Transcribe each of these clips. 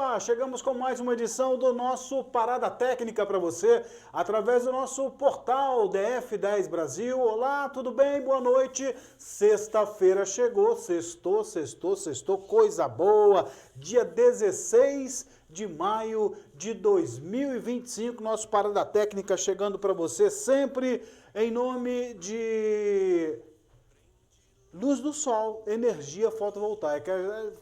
Opa, chegamos com mais uma edição do nosso Parada Técnica para você, através do nosso portal DF10 Brasil. Olá, tudo bem? Boa noite. Sexta-feira chegou, sextou, coisa boa. Dia 16 de maio de 2025, nosso Parada Técnica chegando para você sempre em nome de Luz do Sol, energia fotovoltaica.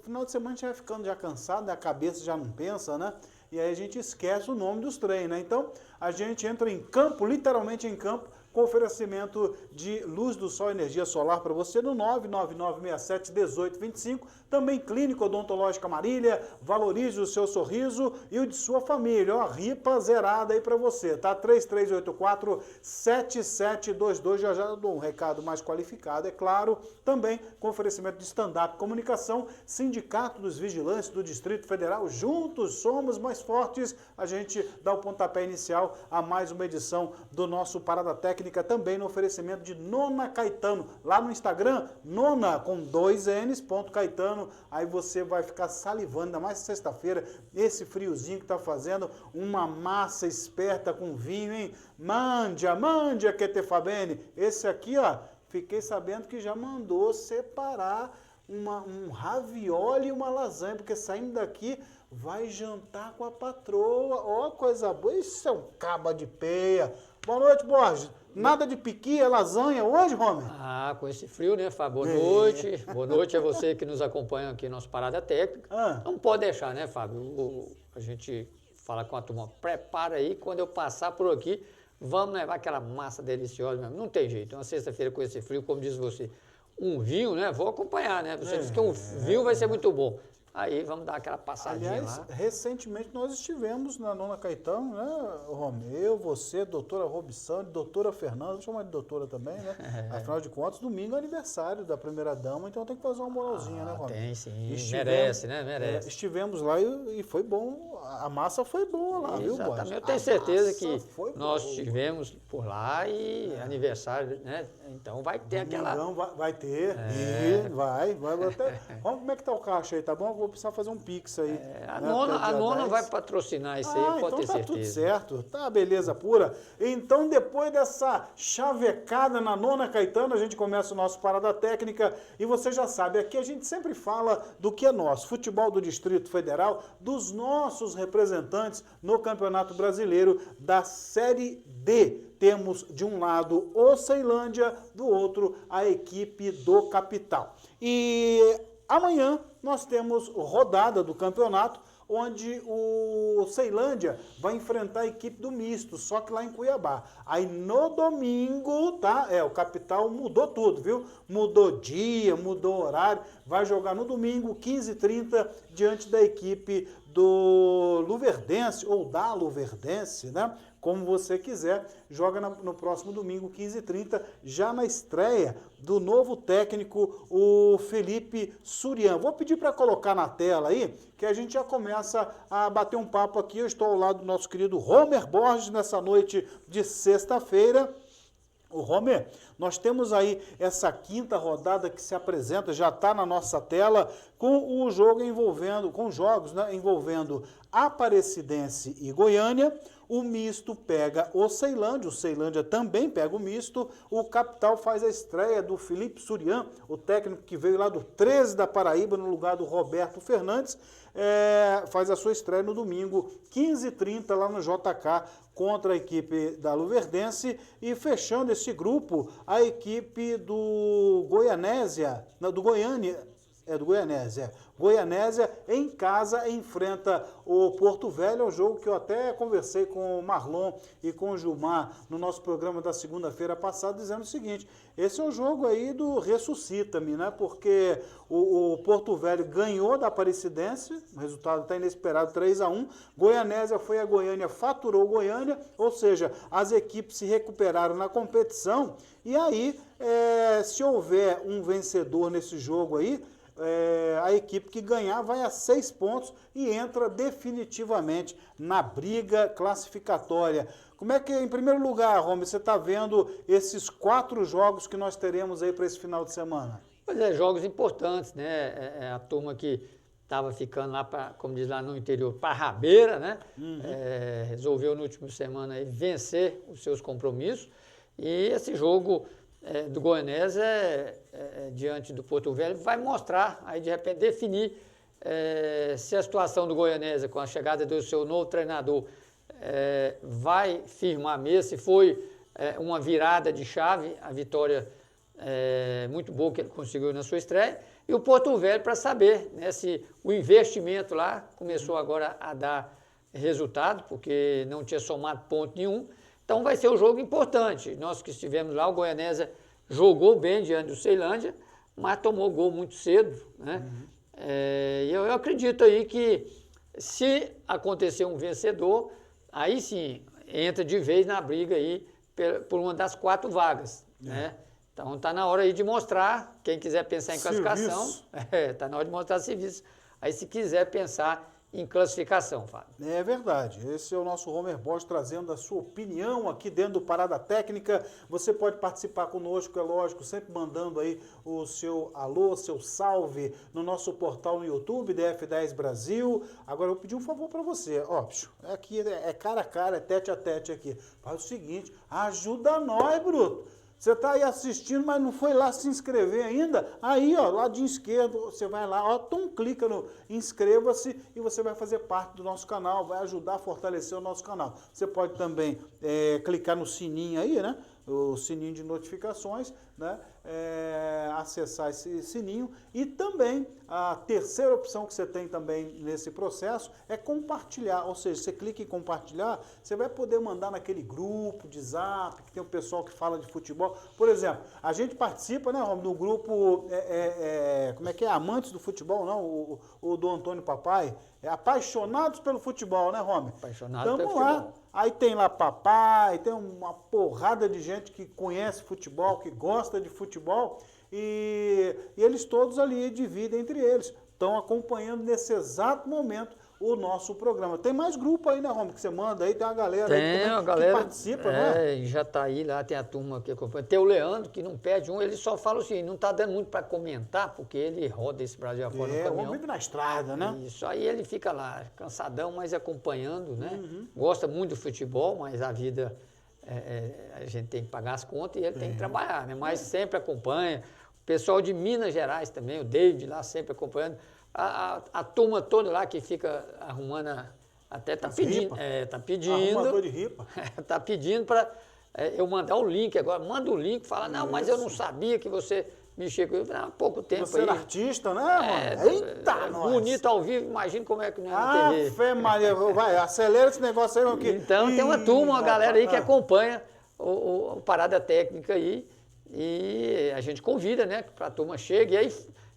Final de semana a gente vai ficando já cansado, a cabeça já não pensa, né? E aí a gente esquece o nome dos trem, né? Então a gente entra em campo, literalmente em campo, com oferecimento de Luz do Sol, energia solar para você no 99967-1825. Também Clínica Odontológica Marília, valorize o seu sorriso e o de sua família. Ó, ripa zerada aí para você, tá? 3384-7722. Já dou um recado mais qualificado, é claro. Também com oferecimento de stand-up comunicação, Sindicato dos Vigilantes do Distrito Federal. Juntos somos mais fortes. A gente dá o pontapé inicial a mais uma edição do nosso Parada Técnica, também no oferecimento de Nona Caetano, lá no Instagram, Nona com 2 N's, ponto Caetano, aí você vai ficar salivando, ainda mais sexta-feira, esse friozinho que tá fazendo, uma massa esperta com vinho, hein? Mandia que te fa bene. Esse aqui, ó, fiquei sabendo que já mandou separar um ravioli e uma lasanha, porque saindo daqui vai jantar com a patroa. Ó, coisa boa, isso é um caba de peia. Boa noite, Borges. Nada de piqui, é lasanha hoje, Romer? Ah, com esse frio, né, Fábio? Boa noite. Boa noite a você que nos acompanha aqui no nosso Parada Técnica. Não pode deixar, né, Fábio? A gente fala com a turma, prepara aí, quando eu passar por aqui, vamos levar aquela massa deliciosa mesmo. Não tem jeito, uma sexta-feira com esse frio, como diz você, um vinho, né? Vou acompanhar, né? Você disse que um vinho vai ser muito bom. Aí vamos dar aquela passadinha. Aliás, lá. Recentemente nós estivemos na Nona Caetano, né, Romeu, você, doutora Robson, doutora Fernanda, vou chamar de doutora também, né? Afinal de contas, domingo é aniversário da primeira-dama, então tem que fazer uma moralzinha, né, Romeu? Tem sim, merece, né? Merece. Estivemos lá e foi bom, a massa foi boa lá, viu, Borges? Exatamente, eu tenho certeza que nós estivemos por lá e aniversário, né? Então vai ter aquela... Vai ter, vai até... Como é que tá o caixa aí, tá bom? Vou precisar fazer um pix aí. A nona vai patrocinar isso aí, pode ter certeza. Então tá tudo certo, tá beleza pura. Então depois dessa chavecada na Nona Caetano, a gente começa o nosso Parada Técnica e você já sabe, aqui a gente sempre fala do que é nosso, futebol do Distrito Federal, dos nossos representantes no Campeonato Brasileiro da Série D. Temos de um lado o Ceilândia, do outro a equipe do Capital. E amanhã nós temos rodada do campeonato, onde o Ceilândia vai enfrentar a equipe do misto, só que lá em Cuiabá. Aí no domingo, tá? O Capital mudou tudo, viu? Mudou dia, mudou horário, vai jogar no domingo, 15h30, diante da equipe do Luverdense, ou da Luverdense, né? Como você quiser, joga no próximo domingo, 15h30, já na estreia do novo técnico, o Felipe Surian. Vou pedir para colocar na tela aí, que a gente já começa a bater um papo aqui. Eu estou ao lado do nosso querido Romer Borges, nessa noite de sexta-feira. O Romer, nós temos aí essa quinta rodada que se apresenta, já está na nossa tela, com o jogo envolvendo, com jogos, né, envolvendo Aparecidense e Goiânia. O misto pega o Ceilândia também pega o misto. O Capital faz a estreia do Felipe Surian, o técnico que veio lá do 13 da Paraíba, no lugar do Roberto Fernandes, faz a sua estreia no domingo, 15h30, lá no JK, contra a equipe da Luverdense. E fechando esse grupo, a equipe do Goianésia, do Goiânia, do Goianésia. Goianésia, em casa, enfrenta o Porto Velho. É um jogo que eu até conversei com o Marlon e com o Gilmar no nosso programa da segunda-feira passada, dizendo o seguinte: esse é o jogo aí do ressuscita-me, né? Porque o Porto Velho ganhou da Aparecidense, o resultado está inesperado, 3-1. Goianésia foi a Goiânia, faturou Goiânia, ou seja, as equipes se recuperaram na competição. E aí, se houver um vencedor nesse jogo aí, a equipe que ganhar vai a 6 pontos e entra definitivamente na briga classificatória. Como é que, em primeiro lugar, Romy, você está vendo esses 4 jogos que nós teremos aí para esse final de semana? Pois é, jogos importantes, né? A turma que estava ficando lá, como diz lá no interior, para rabeira, né? Resolveu no último semana aí vencer os seus compromissos. E esse jogo do Goianésia, diante do Porto Velho, vai mostrar, aí de repente definir se a situação do Goianésia, com a chegada do seu novo treinador, vai firmar mesmo, se foi uma virada de chave, a vitória muito boa que ele conseguiu na sua estreia, e o Porto Velho para saber, né, se o investimento lá começou agora a dar resultado, porque não tinha somado ponto nenhum. Então vai ser um jogo importante. Nós que estivemos lá, o Goianésia jogou bem diante do Ceilândia, mas tomou gol muito cedo, né? Eu acredito aí que se acontecer um vencedor, aí sim entra de vez na briga aí por uma das 4 vagas, né? Então está na hora aí de mostrar, quem quiser pensar em classificação, está na hora de mostrar serviço. Aí se quiser pensar em classificação, Fábio. É verdade. Esse é o nosso Homer Bosch trazendo a sua opinião aqui dentro do Parada Técnica. Você pode participar conosco, é lógico, sempre mandando aí o seu alô, seu salve no nosso portal no YouTube, DF10 Brasil. Agora eu pedi um favor para você, ó, aqui é cara a cara, é tete a tete aqui. Faz o seguinte, ajuda nós, bruto. Você está aí assistindo, mas não foi lá se inscrever ainda? Aí, ó, ladinho esquerdo, você vai lá, ó, clica no inscreva-se e você vai fazer parte do nosso canal, vai ajudar a fortalecer o nosso canal. Você pode também clicar no sininho aí, né? O sininho de notificações, né? Acessar esse sininho. E também a terceira opção que você tem também nesse processo é compartilhar, ou seja, você clica em compartilhar, você vai poder mandar naquele grupo de zap, que tem o pessoal que fala de futebol. Por exemplo, a gente participa, né, Romy, no grupo, como é que é? Amantes do futebol, não? O do Antônio Papai. Apaixonados pelo futebol, né, Romy? Apaixonados pelo futebol. Aí tem lá papai, tem uma porrada de gente que conhece futebol, que gosta de futebol, e eles todos ali dividem entre eles. Estão acompanhando nesse exato momento o nosso programa. Tem mais grupo aí, né, Romy, que você manda aí, tem uma galera que participa, né? Já está aí, lá tem a turma que acompanha. Tem o Leandro, que não perde um, ele só fala assim, não está dando muito para comentar, porque ele roda esse Brasil afora no caminhão. Vive na estrada, né? Isso, aí ele fica lá, cansadão, mas acompanhando, né? Gosta muito do futebol, mas a vida, a gente tem que pagar as contas e ele tem que trabalhar, né? Mas sempre acompanha. O pessoal de Minas Gerais também, o David lá sempre acompanhando. A turma toda lá que fica arrumando, até tá pedindo. Tá pedindo. Arrumador de ripa. Tá pedindo para eu mandar o link agora. Manda o link, fala, não, mas eu não sabia que você mexia com isso. Há pouco tempo você aí. Você era artista, né, mano? Eita, nós. Bonito ao vivo, imagina como é que não é na TV. Fé Maria, vai, acelera esse negócio aí, meu Então tem uma turma, uma galera aí que acompanha o Parada Técnica aí. E a gente convida, né, para a turma chegue. E aí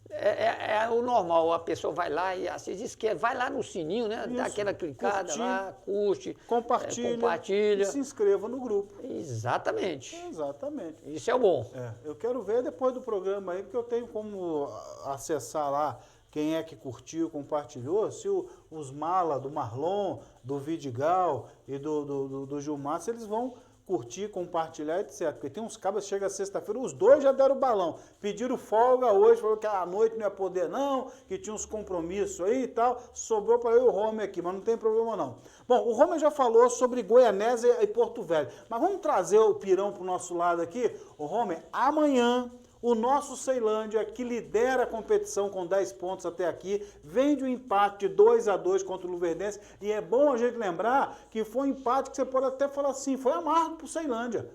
é o normal, a pessoa vai lá e assiste, vai lá no sininho, né? Dá aquela clicada lá, curte, compartilha. E se inscreva no grupo. Exatamente. Exatamente. Isso é bom. Eu quero ver depois do programa aí, porque eu tenho como acessar lá quem é que curtiu, compartilhou, se os mala do Marlon, do Vidigal e do Gilmar, se eles vão curtir, compartilhar, etc. Porque tem uns cabras que chegam sexta-feira, os dois já deram balão. Pediram folga hoje, falou que à noite não ia poder não, que tinha uns compromissos aí e tal. Sobrou para eu e o Romer aqui, mas não tem problema não. Bom, o Romer já falou sobre Goianésia e Porto Velho. Mas vamos trazer o pirão para o nosso lado aqui. O Romer, amanhã, o nosso Ceilândia, que lidera a competição com 10 pontos até aqui, vem de um empate de 2-2 contra o Luverdense. E é bom a gente lembrar que foi um empate que você pode até falar assim, foi amargo para o Ceilândia.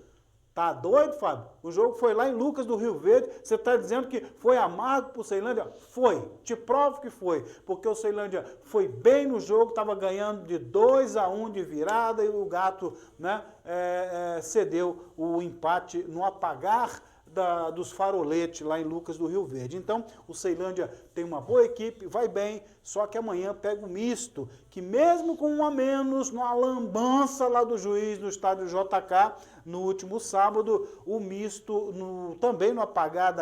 Tá doido, Fábio? O jogo foi lá em Lucas do Rio Verde. Você está dizendo que foi amargo para o Ceilândia? Foi. Te provo que foi. Porque o Ceilândia foi bem no jogo, estava ganhando de 2-1 de virada e o Gato, né, cedeu o empate no apagar dos faroletes lá em Lucas do Rio Verde. Então, o Ceilândia tem uma boa equipe, vai bem, só que amanhã pega o misto, que mesmo com um a menos, numa lambança lá do juiz no estádio JK, no último sábado, o misto, também no apagar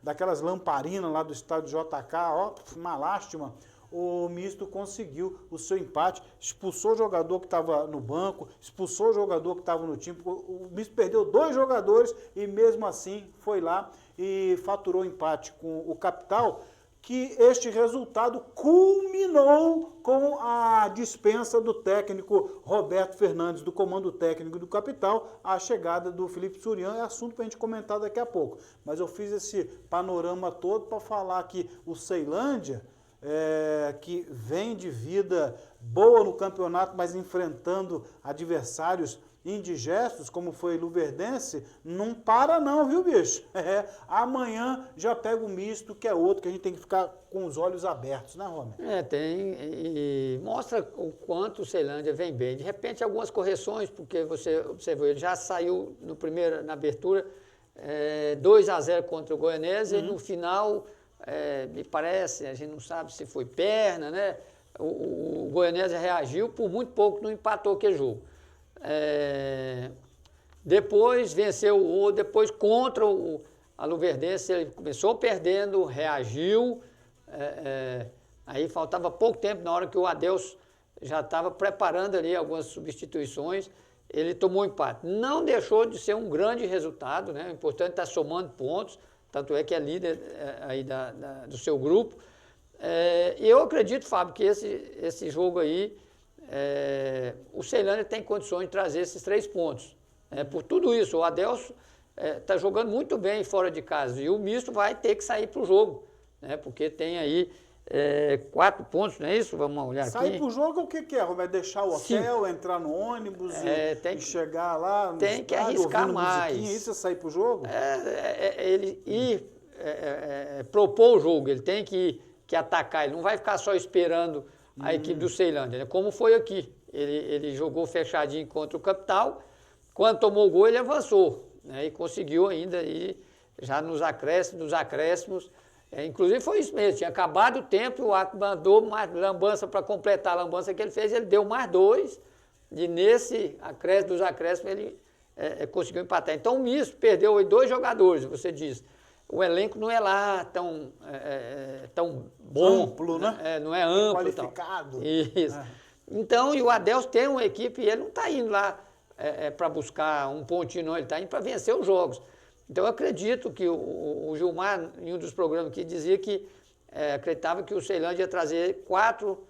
daquelas lamparinas lá do estádio JK, ó, uma lástima, o misto conseguiu o seu empate, expulsou o jogador que estava no banco, expulsou o jogador que estava no time, o misto perdeu 2 jogadores e mesmo assim foi lá e faturou empate com o Capital, que este resultado culminou com a dispensa do técnico Roberto Fernandes, do comando técnico do Capital, a chegada do Felipe Surian, é assunto para a gente comentar daqui a pouco. Mas eu fiz esse panorama todo para falar que o Ceilândia, que vem de vida boa no campeonato, mas enfrentando adversários indigestos, como foi Luverdense, não para não, viu, bicho? Amanhã já pega o misto, que é outro, que a gente tem que ficar com os olhos abertos, né, Romer? Tem, e mostra o quanto o Ceilândia vem bem. De repente, algumas correções, porque você observou, ele já saiu na abertura, 2-0 contra o Goianésia, e no final, me parece, a gente não sabe se foi perna, né? O Goianésia reagiu, por muito pouco não empatou aquele jogo. Depois venceu depois contra a Luverdense, ele começou perdendo, reagiu, aí faltava pouco tempo, na hora que o Adelso já estava preparando ali algumas substituições, ele tomou empate. Não deixou de ser um grande resultado, né? O importante é estar somando pontos, tanto é que é líder aí do seu grupo. Eu acredito, Fábio, que esse jogo aí, o Ceilândia tem condições de trazer esses 3 pontos. Por tudo isso, o Adelso está jogando muito bem fora de casa e o misto vai ter que sair para o jogo, né? Porque tem aí 4 pontos, não é isso? Vamos olhar aqui. Sair para o jogo o que é, Roberto? Deixar o hotel, Sim. entrar no ônibus e chegar lá no tem que arriscar mais. Isso é sair para o jogo? Ele ir propor o jogo, ele tem que atacar, ele não vai ficar só esperando a equipe do Ceilândia, né? Como foi aqui. Ele jogou fechadinho contra o Capital, quando tomou o gol ele avançou, né? E conseguiu ainda ir já nos acréscimos. Inclusive foi isso mesmo, tinha acabado o tempo, o Acre mandou mais lambança para completar a lambança que ele fez, ele deu mais 2, e nesse dos acréscimos ele conseguiu empatar. Então o misto perdeu 2 jogadores, você diz. O elenco não é lá tão bom. Amplo, né? Não é amplo. Qualificado. Isso. Então, e o Adelso tem uma equipe e ele não está indo lá para buscar um pontinho, não. Ele está indo para vencer os jogos. Então, eu acredito que o Gilmar, em um dos programas aqui, dizia que acreditava que o Ceilândia ia trazer 4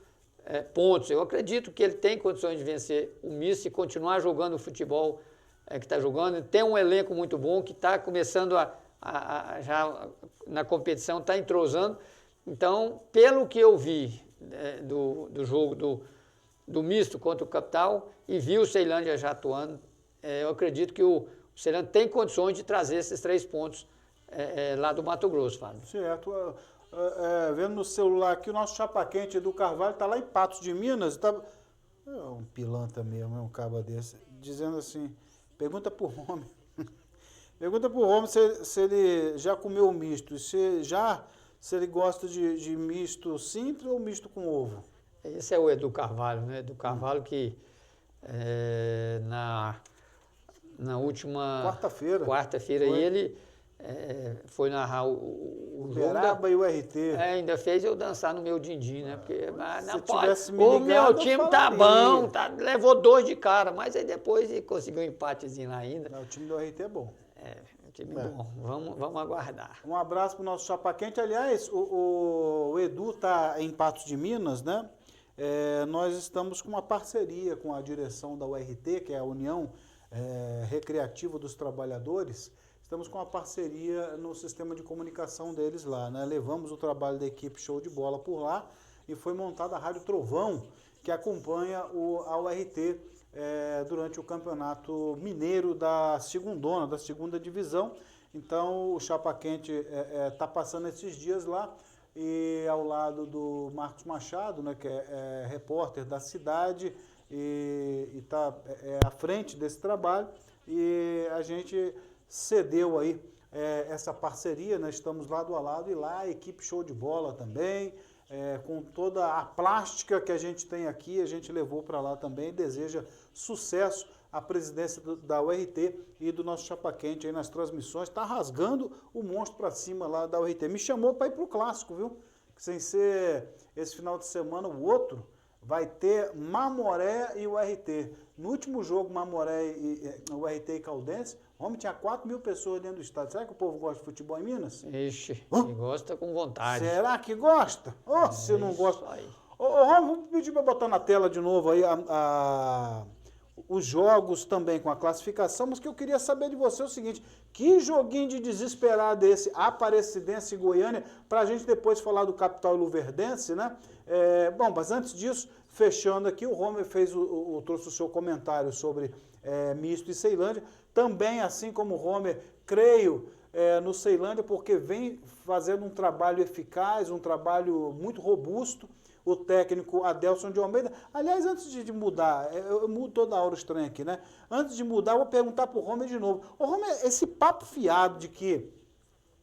pontos. Eu acredito que ele tem condições de vencer o misto e continuar jogando o futebol que está jogando. Ele tem um elenco muito bom que está começando já na competição, está entrosando. Então, pelo que eu vi do jogo do misto contra o Capital e vi o Ceilândia já atuando, eu acredito que o Ceilândia tem condições de trazer esses 3 pontos lá do Mato Grosso, Fábio. Certo. Vendo no celular aqui, o nosso chapa quente do Carvalho está lá em Patos de Minas. Um pilantra mesmo, um cabo desse, dizendo assim, pergunta pro homem. Pergunta pro Romo se ele já comeu misto, se ele gosta de misto simples ou misto com ovo. Esse é o Edu Carvalho, né? Edu Carvalho que na última quarta-feira ele foi narrar o jogo. Uberaba e o RT. Ainda fez eu dançar no meu din-din, né? Porque o meu time tá bom, levou 2 de cara, mas aí depois conseguiu um empatezinho lá ainda. Não, o time do RT é bom. Um time bom. Vamos aguardar. Um abraço para o nosso chapa quente. Aliás, o Edu está em Patos de Minas, né? Nós estamos com uma parceria com a direção da URT, que é a União Recreativa dos Trabalhadores. Estamos com uma parceria no sistema de comunicação deles lá, né? Levamos o trabalho da equipe Show de Bola por lá e foi montada a Rádio Trovão, que acompanha a URT durante o Campeonato Mineiro da segunda divisão. Então o Chapa Quente está passando esses dias lá e ao lado do Marcos Machado, né, que é repórter da cidade e está à frente desse trabalho, e a gente cedeu aí essa parceria, nós estamos lado a lado, e lá a equipe Show de Bola também, com toda a plástica que a gente tem aqui, a gente levou para lá também, deseja sucesso à presidência da URT e do nosso Chapa Quente aí nas transmissões, está rasgando o monstro para cima lá da URT. Me chamou para ir para o clássico, viu? Sem ser esse final de semana, o outro vai ter Mamoré e URT. No último jogo, Mamoré e URT e Caldense, Homem, tinha 4 mil pessoas dentro do estádio. Será que o povo gosta de futebol em Minas? Ixi, que gosta com vontade. Será que gosta? Oh, se não gosta. Aí. Ô, Romulo, vamos pedir para botar na tela de novo aí os jogos também com a classificação, mas que eu queria saber de você é o seguinte, que joguinho de desesperado é esse, Aparecidense e Goiânia, para a gente depois falar do Capital e Luverdense, né? Bom, mas antes disso, fechando aqui, o Romer trouxe o seu comentário sobre Misto e Ceilândia, também, assim como o Romer, creio no Ceilândia, porque vem fazendo um trabalho eficaz, um trabalho muito robusto, o técnico Adelson de Almeida. Aliás, antes de mudar, eu mudo toda hora o estranho aqui, né? Antes de mudar, eu vou perguntar para o Romer de novo. Ô, Romer, esse papo fiado de que,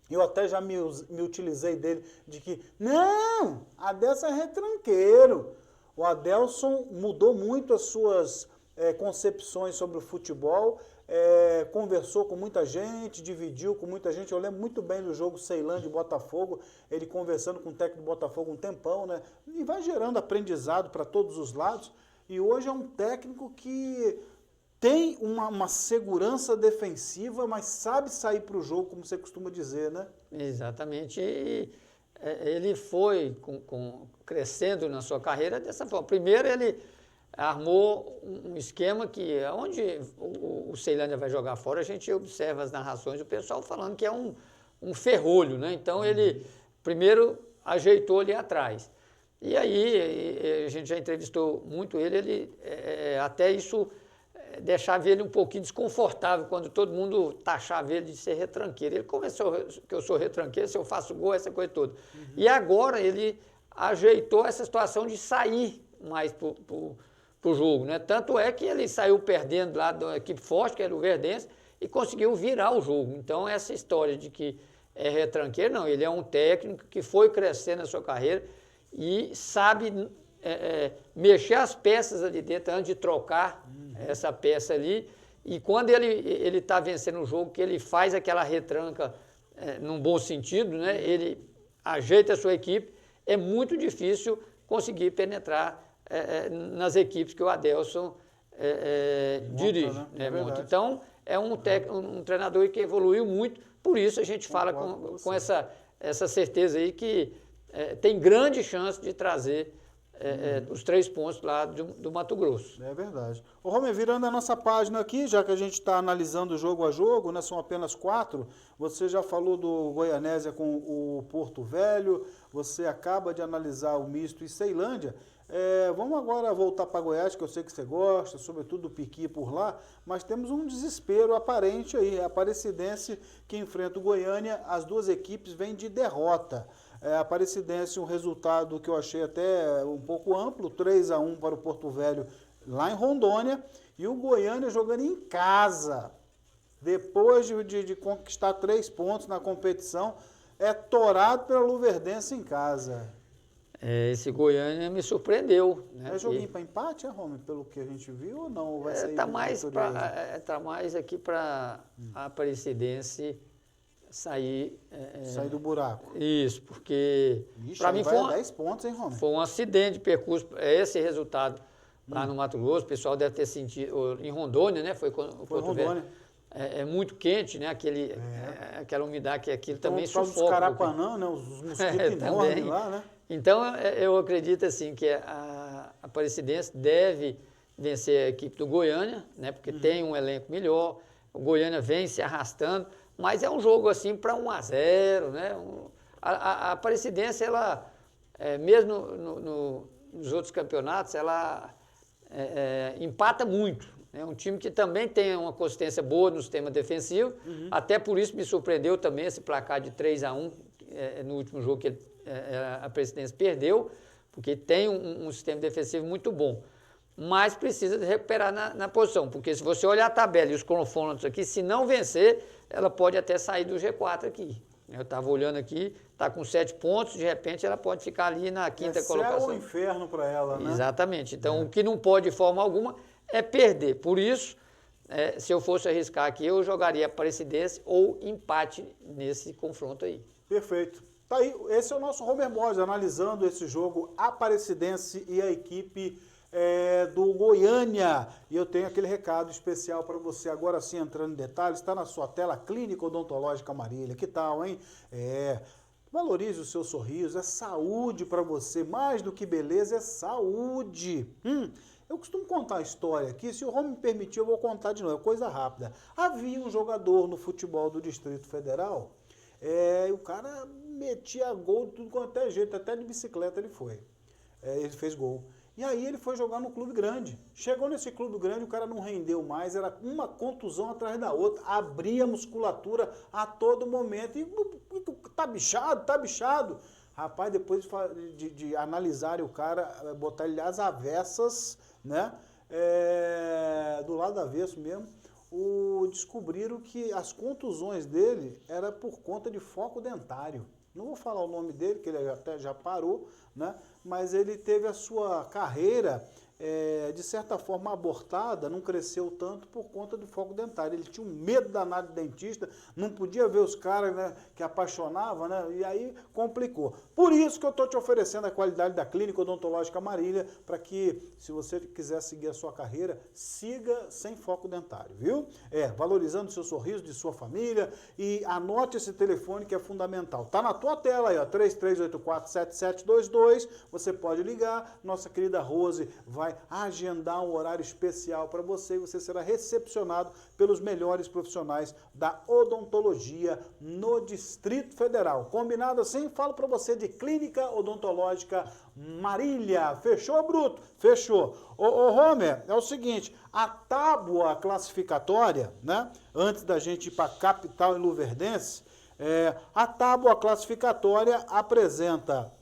eu até já me utilizei dele, de que, não, Adelson é retranqueiro. O Adelson mudou muito as suas concepções sobre o futebol, conversou com muita gente, dividiu com muita gente. Eu lembro muito bem do jogo Ceilândia e Botafogo, ele conversando com o técnico do Botafogo um tempão, né? E vai gerando aprendizado para todos os lados. E hoje é um técnico que tem uma segurança defensiva, mas sabe sair para o jogo, como você costuma dizer, né? Exatamente. E ele foi crescendo na sua carreira dessa forma. Primeiro, ele armou um esquema que, onde o Ceilândia vai jogar fora, a gente observa as narrações do pessoal falando que é um ferrolho, né? Então, ele primeiro ajeitou ali atrás. E aí, a gente já entrevistou muito ele até isso deixava ele um pouquinho desconfortável quando todo mundo taxava ele de ser retranqueiro. Ele começou que eu sou retranqueiro, se eu faço gol, essa coisa toda. E agora ele ajeitou essa situação de sair mais pro jogo, né? Tanto é que ele saiu perdendo lá da equipe forte, que era o Verdense, e conseguiu virar o jogo. Então, essa história de que é retranqueiro, não, ele é um técnico que foi crescendo na sua carreira e sabe mexer as peças ali dentro antes de trocar essa peça ali. E quando ele está vencendo o jogo, que ele faz aquela retranca num bom sentido, né? Ele ajeita a sua equipe, é muito difícil conseguir penetrar nas equipes que o Adelson dirige. Né? Então, é um treinador que evoluiu muito, por isso a gente fala com essa certeza aí que tem grande chance de trazer os 3 pontos lá do Mato Grosso. É verdade. Ô, Romer, virando a nossa página aqui, já que a gente está analisando jogo a jogo, né, são apenas 4, você já falou do Goianésia com o Porto Velho, você acaba de analisar o Misto e Ceilândia. Vamos agora voltar para Goiás, que eu sei que você gosta, sobretudo do Piqui por lá, mas temos um desespero aparente aí, a Aparecidense que enfrenta o Goiânia, as duas equipes vêm de derrota. A Aparecidense, um resultado que eu achei até um pouco amplo, 3-1 para o Porto Velho lá em Rondônia, e o Goiânia jogando em casa, depois de conquistar 3 pontos na competição, é torado pela Luverdense em casa. Esse Goiânia me surpreendeu. Né? É joguinho para empate, Romer, pelo que a gente viu, ou não? Vai sair tá mais aqui para a Aparecidense sair do buraco. Isso, porque para mim foi 10 pontos, hein, Romer? Foi um acidente de percurso, esse resultado lá no Mato Grosso, o pessoal deve ter sentido, em Rondônia, né? Foi Porto Velho. É muito quente, né? Aquela umidade que aquilo então, também sufoca. Os carapanã, né? Os mosquitos enormes lá, né? Então, eu acredito assim que a Aparecidense deve vencer a equipe do Goiânia, né? Porque tem um elenco melhor, o Goiânia vem se arrastando, mas é um jogo assim para 1-0, né? A Aparecidense, ela, mesmo nos outros campeonatos, ela empata muito. É um time que também tem uma consistência boa no sistema defensivo, até por isso me surpreendeu também esse placar de 3-1 no último jogo que a Aparecidense perdeu, porque tem um sistema defensivo muito bom. Mas precisa de recuperar na posição, porque se você olhar a tabela e os confrontos aqui, se não vencer, ela pode até sair do G4 aqui. Eu estava olhando aqui, está com 7 pontos, de repente ela pode ficar ali na 5ª colocação. É o inferno para ela, né? Exatamente. Então, o que não pode de forma alguma é perder. Por isso, se eu fosse arriscar aqui, eu jogaria Aparecidense ou empate nesse confronto aí. Perfeito. Tá aí, esse é o nosso Romer Borges, analisando esse jogo Aparecidense e a equipe do Goiânia. E eu tenho aquele recado especial para você. Agora sim, entrando em detalhes, está na sua tela, Clínica Odontológica Marília. Que tal, hein? Valorize o seu sorriso, é saúde para você. Mais do que beleza, é saúde. Eu costumo contar a história aqui, se o Rômulo me permitir, eu vou contar de novo, é coisa rápida. Havia um jogador no futebol do Distrito Federal, e o cara metia gol de tudo quanto é jeito, até de bicicleta ele foi. Ele fez gol. E aí ele foi jogar no clube grande. Chegou nesse clube grande, o cara não rendeu mais, era uma contusão atrás da outra, abria a musculatura a todo momento. E tá bichado, tá bichado. Rapaz, depois de analisarem o cara, botar ele às avessas, né? Do lado avesso mesmo, descobriram que as contusões dele era por conta de foco dentário. Não vou falar o nome dele, que ele até já parou, né? Mas ele teve a sua carreira, de certa forma, abortada, não cresceu tanto por conta do foco dentário. Ele tinha um medo danado de dentista, não podia ver os caras, né, que apaixonavam, né? E aí complicou. Por isso que eu estou te oferecendo a qualidade da Clínica Odontológica Marília, para que, se você quiser seguir a sua carreira, siga sem foco dentário, viu? Valorizando o seu sorriso, de sua família, e anote esse telefone que é fundamental. Tá na tua tela aí, ó, 3384-7722, você pode ligar, nossa querida Rose vai agendar um horário especial para você e você será recepcionado pelos melhores profissionais da odontologia no Distrito Federal. Combinado assim? Falo para você de Clínica Odontológica Marília. Fechou, Bruto? Fechou. Ô Homer, é o seguinte, a tábua classificatória, né, antes da gente ir para a capital e Luverdense, a tábua classificatória apresenta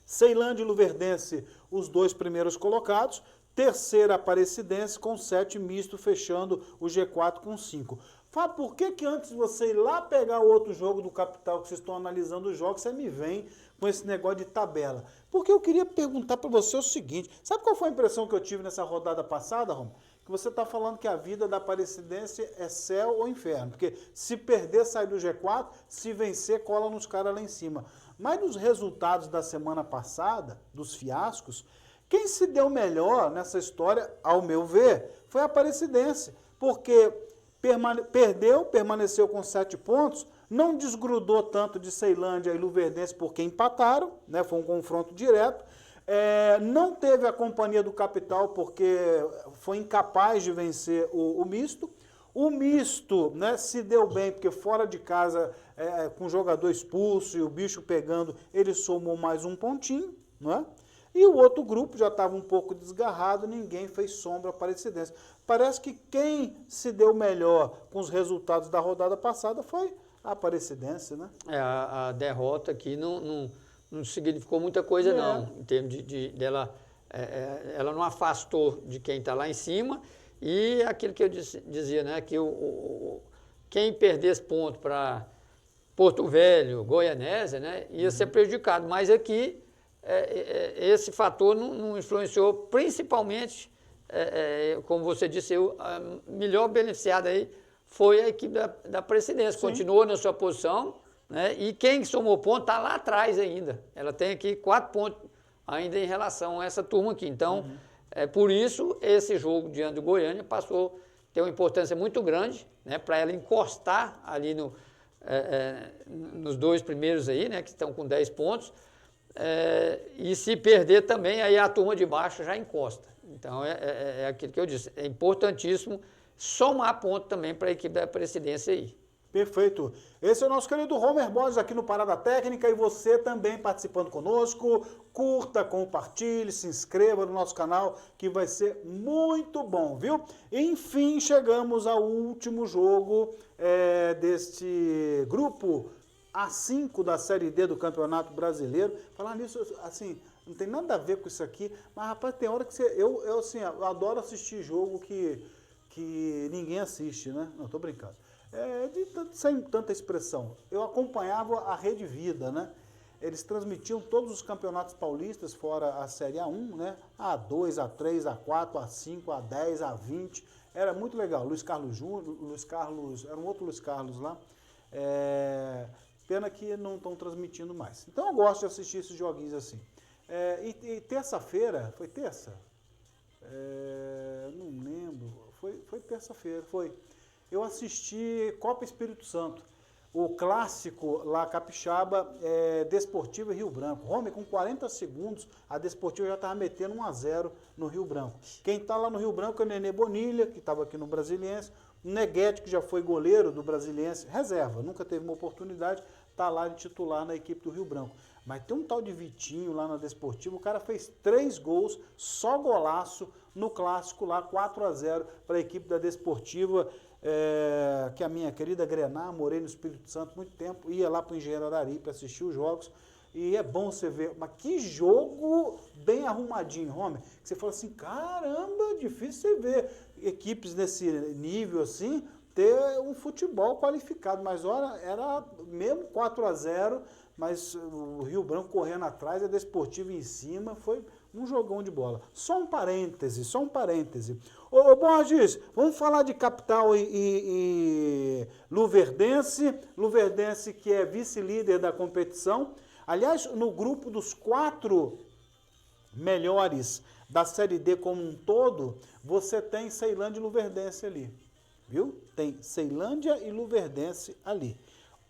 Ceilândia e Luverdense, os 2 primeiros colocados, terceira Aparecidense com 7 misto, fechando o G4 com 5. Fábio, por que antes de você ir lá pegar o outro jogo do Capital, que vocês estão analisando os jogos, você me vem com esse negócio de tabela? Porque eu queria perguntar para você o seguinte, sabe qual foi a impressão que eu tive nessa rodada passada, Romulo? Que você está falando que a vida da Aparecidense é céu ou inferno, porque se perder, sai do G4, se vencer, cola nos caras lá em cima. Mas nos resultados da semana passada, dos fiascos, quem se deu melhor nessa história, ao meu ver, foi a Aparecidense, porque permaneceu com 7 pontos, não desgrudou tanto de Ceilândia e Luverdense porque empataram, né, foi um confronto direto, não teve a companhia do Capital porque foi incapaz de vencer o misto. O misto, né, se deu bem, porque fora de casa, com o jogador expulso e o bicho pegando, ele somou mais um pontinho, não é? E o outro grupo já estava um pouco desgarrado, ninguém fez sombra para Aparecidense. Parece que quem se deu melhor com os resultados da rodada passada foi a Aparecidense, né? A derrota aqui não significou muita coisa, não, em termos dela, ela não afastou de quem está lá em cima. E aquilo que eu dizia, né, que quem perdesse ponto para Porto Velho, Goianésia, né, ia ser prejudicado. Mas aqui, esse fator não influenciou, principalmente, como você disse, a melhor beneficiada aí foi a equipe da Aparecidense. Continuou na sua posição, né, e quem somou ponto está lá atrás ainda. Ela tem aqui 4 pontos ainda em relação a essa turma aqui. Então, por isso, esse jogo diante do Goiânia passou a ter uma importância muito grande, né, para ela encostar ali nos 2 primeiros aí, né, que estão com 10 pontos, e se perder também, aí a turma de baixo já encosta. Então, é aquilo que eu disse, é importantíssimo somar ponto também para a equipe da Aparecidense aí. Perfeito. Esse é o nosso querido Homer Borges aqui no Parada Técnica e você também participando conosco. Curta, compartilhe, se inscreva no nosso canal que vai ser muito bom, viu? Enfim, chegamos ao último jogo deste grupo A5 da Série D do Campeonato Brasileiro. Falar nisso, assim, não tem nada a ver com isso aqui, mas rapaz, tem hora que eu adoro assistir jogo que ninguém assiste, né? Não, tô brincando. Sem tanta expressão. Eu acompanhava a Rede Vida, né? Eles transmitiam todos os campeonatos paulistas, fora a Série A1, né? A2, A3, A4, A5, A10, A20. Era muito legal. Luiz Carlos Júnior, era um outro Luiz Carlos lá. Pena que não estão transmitindo mais. Então eu gosto de assistir esses joguinhos assim. E terça-feira, foi terça? Não lembro. Foi terça-feira, foi. Eu assisti Copa Espírito Santo. O clássico lá capixaba Desportivo e Rio Branco. Rome, com 40 segundos, a Desportivo já estava metendo 1-0 no Rio Branco. Quem está lá no Rio Branco é o Nenê Bonilha, que estava aqui no Brasiliense. O Neguete, que já foi goleiro do Brasiliense, reserva, nunca teve uma oportunidade, está lá de titular na equipe do Rio Branco. Mas tem um tal de Vitinho lá na Desportivo, o cara fez 3 gols, só golaço, no clássico lá, 4-0 para a equipe da Desportiva, que a minha querida Grená, morei no Espírito Santo muito tempo, ia lá para o Engenheiro Arari para assistir os jogos, e é bom você ver, mas que jogo bem arrumadinho, Romer, que você fala assim, caramba, difícil você ver equipes nesse nível assim, ter um futebol qualificado, mas olha, era mesmo 4-0, mas o Rio Branco correndo atrás, a Desportiva em cima, foi um jogão de bola. Só um parêntese. Ô Borges, vamos falar de Capital e Luverdense. Luverdense que é vice-líder da competição. Aliás, no grupo dos 4 melhores da Série D como um todo, você tem Ceilândia e Luverdense ali. Viu? Tem Ceilândia e Luverdense ali.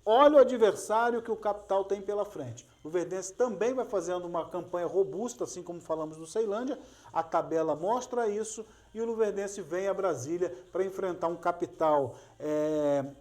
Olha o adversário que o Capital tem pela frente. O Luverdense também vai fazendo uma campanha robusta, assim como falamos do Ceilândia. A tabela mostra isso. E o Luverdense vem a Brasília para enfrentar um Capital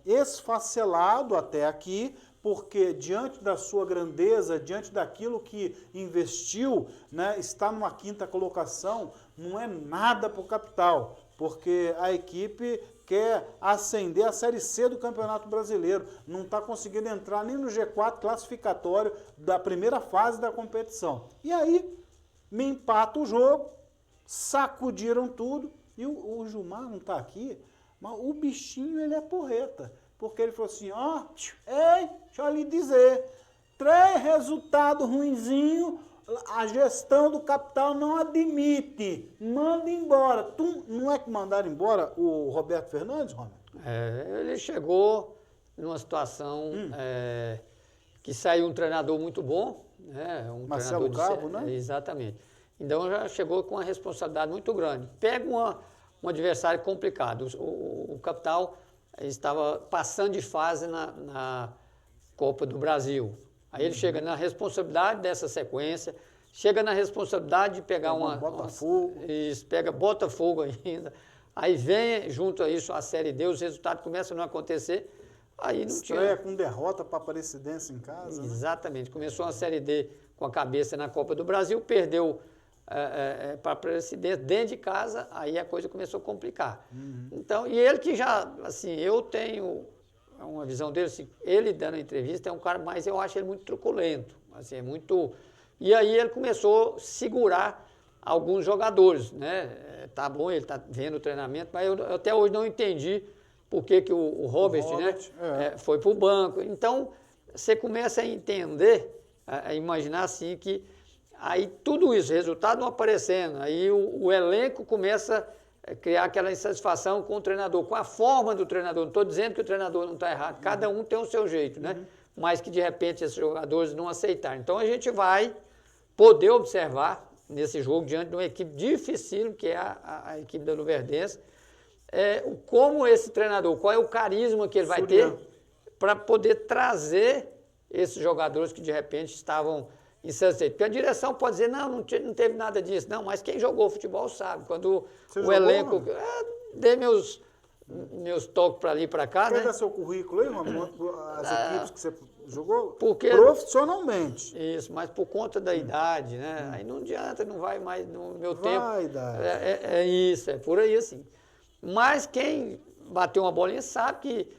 esfacelado até aqui, porque diante da sua grandeza, diante daquilo que investiu, né, está numa 5ª colocação, não é nada para o Capital, porque a equipe quer ascender a Série C do Campeonato Brasileiro, não está conseguindo entrar nem no G4 classificatório da primeira fase da competição. E aí, me empata o jogo, sacudiram tudo, e o Gilmar não está aqui, mas o bichinho ele é porreta, porque ele falou assim, ei, deixa eu lhe dizer, 3 resultados ruinzinhos, a gestão do Capital não admite, manda embora. Tu não é que mandaram embora o Roberto Fernandes, Rômulo? Ele chegou numa situação que saiu um treinador muito bom, né? Marcelo Cabo, né? Exatamente. Então já chegou com uma responsabilidade muito grande. Pega um adversário complicado. O Capital estava passando de fase na Copa do Brasil. Aí ele chega na responsabilidade dessa sequência, chega na responsabilidade de pegar Botafogo. Pega Botafogo ainda. Aí vem junto a isso a Série D, os resultados começam a não acontecer. Aí não Estreia com derrota para a Aparecidense em casa. Exatamente. Né? Começou a Série D com a cabeça na Copa do Brasil, perdeu para a Aparecidense dentro de casa, aí a coisa começou a complicar. Então, e ele que já, assim, eu tenho uma visão dele, assim, ele dando a entrevista é um cara, mas eu acho ele muito truculento, assim, é muito... E aí ele começou a segurar alguns jogadores, né? Tá bom, ele tá vendo o treinamento, mas eu até hoje não entendi por que o Robert, né, foi para o banco. Então, você começa a entender, a imaginar assim que aí tudo isso, resultado não aparecendo, aí o elenco começa criar aquela insatisfação com o treinador, com a forma do treinador. Não estou dizendo que o treinador não está errado, cada um tem o seu jeito, né? Mas que de repente esses jogadores não aceitaram. Então a gente vai poder observar nesse jogo, diante de uma equipe dificílima, que é a equipe da Luverdense, como esse treinador, qual é o carisma que ele vai ter para poder trazer esses jogadores que de repente estavam insatisfeitos. Porque a direção pode dizer, não teve nada disso. Não, mas quem jogou futebol sabe. Quando o elenco... dei meus toques para ali e para cá, Quer né? dar seu currículo aí, Ramon? As equipes que você jogou? Porque, profissionalmente. Isso, mas por conta da idade, né? Aí não adianta, não vai mais no meu tempo. Vai dar. É isso, é por aí assim. Mas quem bateu uma bolinha sabe que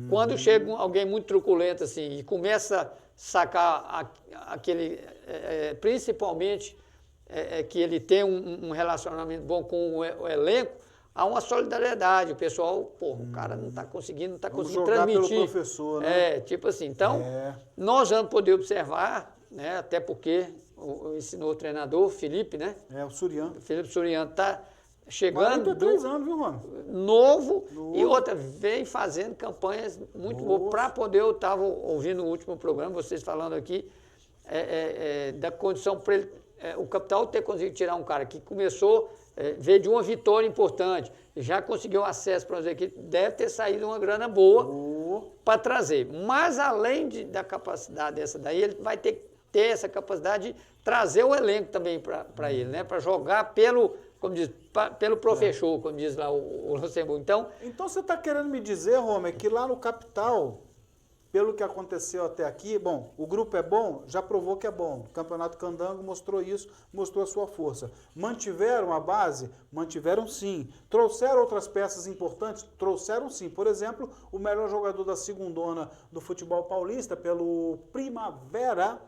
quando chega alguém muito truculento assim e começa a sacar aquele, principalmente que ele tem um relacionamento bom com o elenco, há uma solidariedade. O pessoal, o cara não está conseguindo, transmitir. Pelo professor, né? Tipo assim. Então, nós vamos poder observar, né? Até porque esse novo treinador, Felipe, né? O Surian. Felipe Surian está chegando. 43 anos, viu, Rômulo? Novo. E outra, vem fazendo campanhas muito boas. Para poder, eu estava ouvindo o último programa, vocês falando aqui, da condição para ele, o Capital ter conseguido tirar um cara que começou veio de uma vitória importante, já conseguiu acesso para as equipes, deve ter saído uma grana boa para trazer. Mas além da capacidade dessa daí, ele vai ter essa capacidade de trazer o elenco também para ele, né? Para jogar como diz, pelo professor, como diz lá o Luxemburgo. Então você está querendo me dizer, Romer, que lá no Capital, pelo que aconteceu até aqui, bom, o grupo é bom, já provou que é bom. O Campeonato Candango mostrou isso, mostrou a sua força. Mantiveram a base? Mantiveram sim. Trouxeram outras peças importantes? Trouxeram sim. Por exemplo, o melhor jogador da segundona do futebol paulista, pelo Primavera,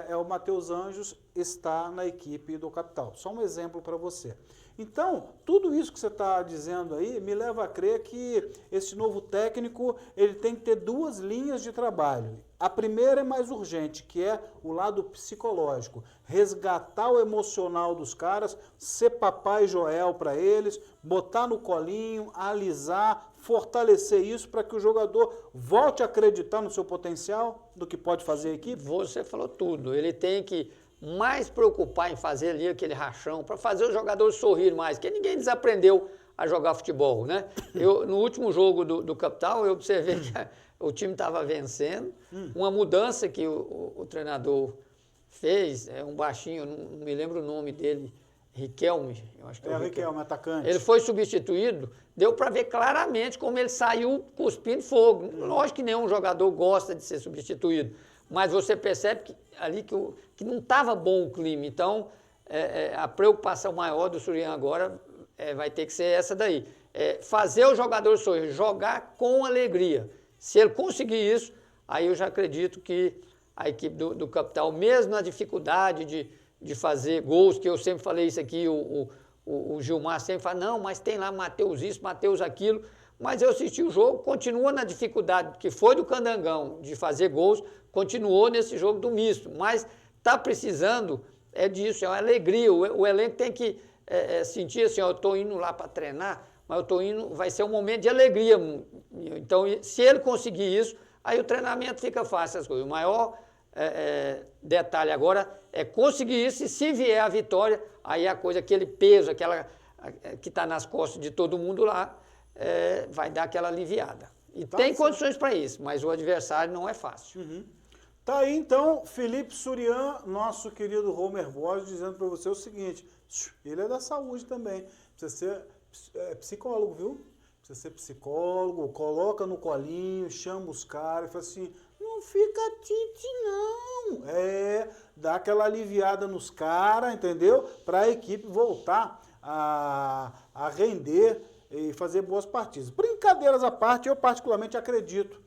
é o Matheus Anjos, está na equipe do Capital. Só um exemplo para você. Então, tudo isso que você está dizendo aí me leva a crer que esse novo técnico ele tem que ter duas linhas de trabalho. A primeira é mais urgente, que é o lado psicológico. Resgatar o emocional dos caras, ser papai Joel para eles, botar no colinho, alisar, fortalecer isso para que o jogador volte a acreditar no seu potencial, do que pode fazer a equipe. Você falou tudo. Ele tem que mais preocupar em fazer ali aquele rachão, para fazer os jogadores sorrir mais, porque ninguém desaprendeu a jogar futebol, né? No último jogo do Capital, eu observei que o time estava vencendo, uma mudança que o treinador fez, um baixinho, não me lembro o nome dele, Riquelme, eu acho que é o Riquelme, atacante. Ele foi substituído, deu para ver claramente como ele saiu cuspindo fogo. Lógico que nenhum jogador gosta de ser substituído, mas você percebe que ali que não estava bom o clima. Então, a preocupação maior do Surian agora vai ter que ser essa daí. Fazer o jogador sorrir, jogar com alegria. Se ele conseguir isso, aí eu já acredito que a equipe do Capital, mesmo na dificuldade de fazer gols, que eu sempre falei isso aqui, o Gilmar sempre fala, não, mas tem lá Matheus isso, Matheus aquilo. Mas eu assisti o jogo, continua na dificuldade que foi do Candangão de fazer gols, continuou nesse jogo do misto. Mas está precisando disso, é uma alegria. O elenco tem que sentir assim, eu estou indo lá para treinar, mas eu estou indo, vai ser um momento de alegria. Então, se ele conseguir isso, aí o treinamento fica fácil. As coisas. O maior detalhe agora é conseguir isso, e se vier a vitória, aí a coisa, aquele peso, aquela que está nas costas de todo mundo lá, vai dar aquela aliviada. E tá, tem condições para isso, mas o adversário não é fácil. Tá aí então, Felipe Surian, nosso querido Romer Borges, dizendo para você o seguinte, ele é da saúde também, precisa ser psicólogo, viu? Precisa ser psicólogo, coloca no colinho, chama os caras e fala assim, não fica tite não. Dá aquela aliviada nos caras, entendeu? Para a equipe voltar a render e fazer boas partidas. Brincadeiras à parte, eu particularmente acredito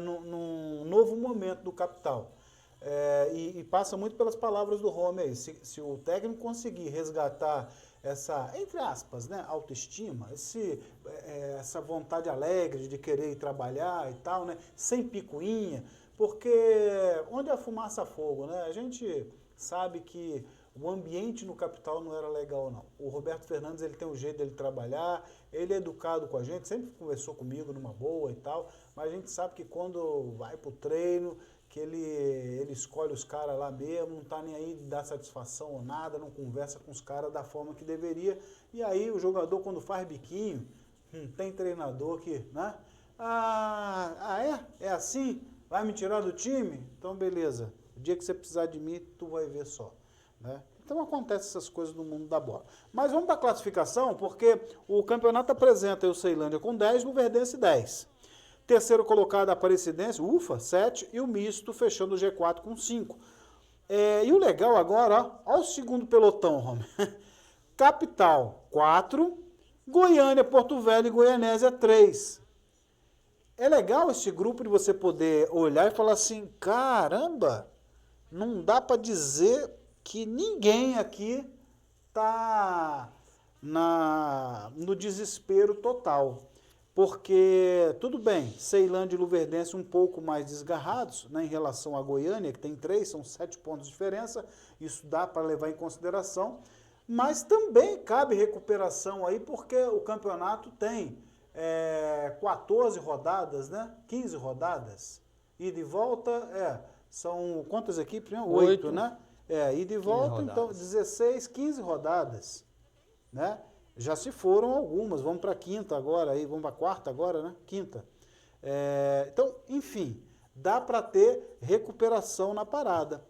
num novo momento do Capital. E passa muito pelas palavras do Romer aí. Se o técnico conseguir resgatar essa, entre aspas, né, autoestima, essa vontade alegre de querer ir trabalhar e tal, né, sem picuinha, porque onde a fumaça fogo, né, a gente sabe que o ambiente no Capital não era legal, não. O Roberto Fernandes, ele tem um jeito dele trabalhar, ele é educado com a gente, sempre conversou comigo numa boa e tal, mas a gente sabe que quando vai pro treino, que ele escolhe os caras lá mesmo, não tá nem aí de dar satisfação ou nada, não conversa com os caras da forma que deveria, e aí o jogador, quando faz biquinho, tem treinador que, né? É assim? Vai me tirar do time? Então, beleza. O dia que você precisar de mim, tu vai ver só. Né? Então acontecem essas coisas no mundo da bola. Mas vamos para a classificação, porque o campeonato apresenta o Ceilândia com 10, Luverdense 10. Terceiro colocado, a Aparecidense, 7, e o Misto fechando o G4 com 5. E o legal agora, ó o segundo pelotão, Romer. Capital, 4, Goiânia, Porto Velho e Goianésia, 3. É legal esse grupo de você poder olhar e falar assim, caramba, não dá para dizer que ninguém aqui está no desespero total. Porque, tudo bem, Ceilândia e Luverdense um pouco mais desgarrados, né, em relação a Goiânia, que tem 3, são 7 pontos de diferença, isso dá para levar em consideração, mas também cabe recuperação aí, porque o campeonato tem 14 rodadas, né, 15 rodadas, ida e volta, são quantas equipes? 8, né? Ida e volta, então 16, 15 rodadas. né? Já se foram algumas, vamos para a quinta agora, aí, vamos para a quarta agora, né? Quinta. Então, enfim, dá para ter recuperação na parada.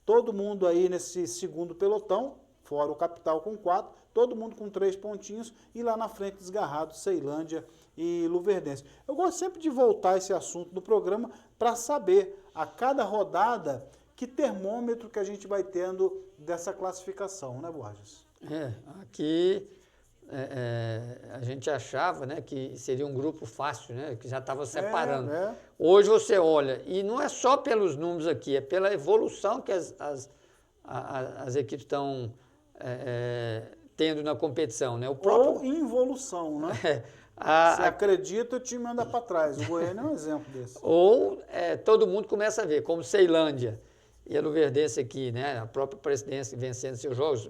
Todo mundo aí nesse segundo pelotão, fora o Capital com 4, todo mundo com 3 pontinhos e lá na frente desgarrado Ceilândia e Luverdense. Eu gosto sempre de voltar esse assunto no programa para saber a cada rodada que termômetro que a gente vai tendo dessa classificação, né, Borges? Aqui a gente achava, né, que seria um grupo fácil, né, que já estava separando. Hoje você olha, e não é só pelos números aqui, é pela evolução que as equipes estão tendo na competição, né? Ou involução, né? Você acredita, o time anda para trás. O Goiânia é um exemplo desse. Ou todo mundo começa a ver, como Ceilândia e a Luverdense aqui, né? A própria presidência vencendo seus jogos,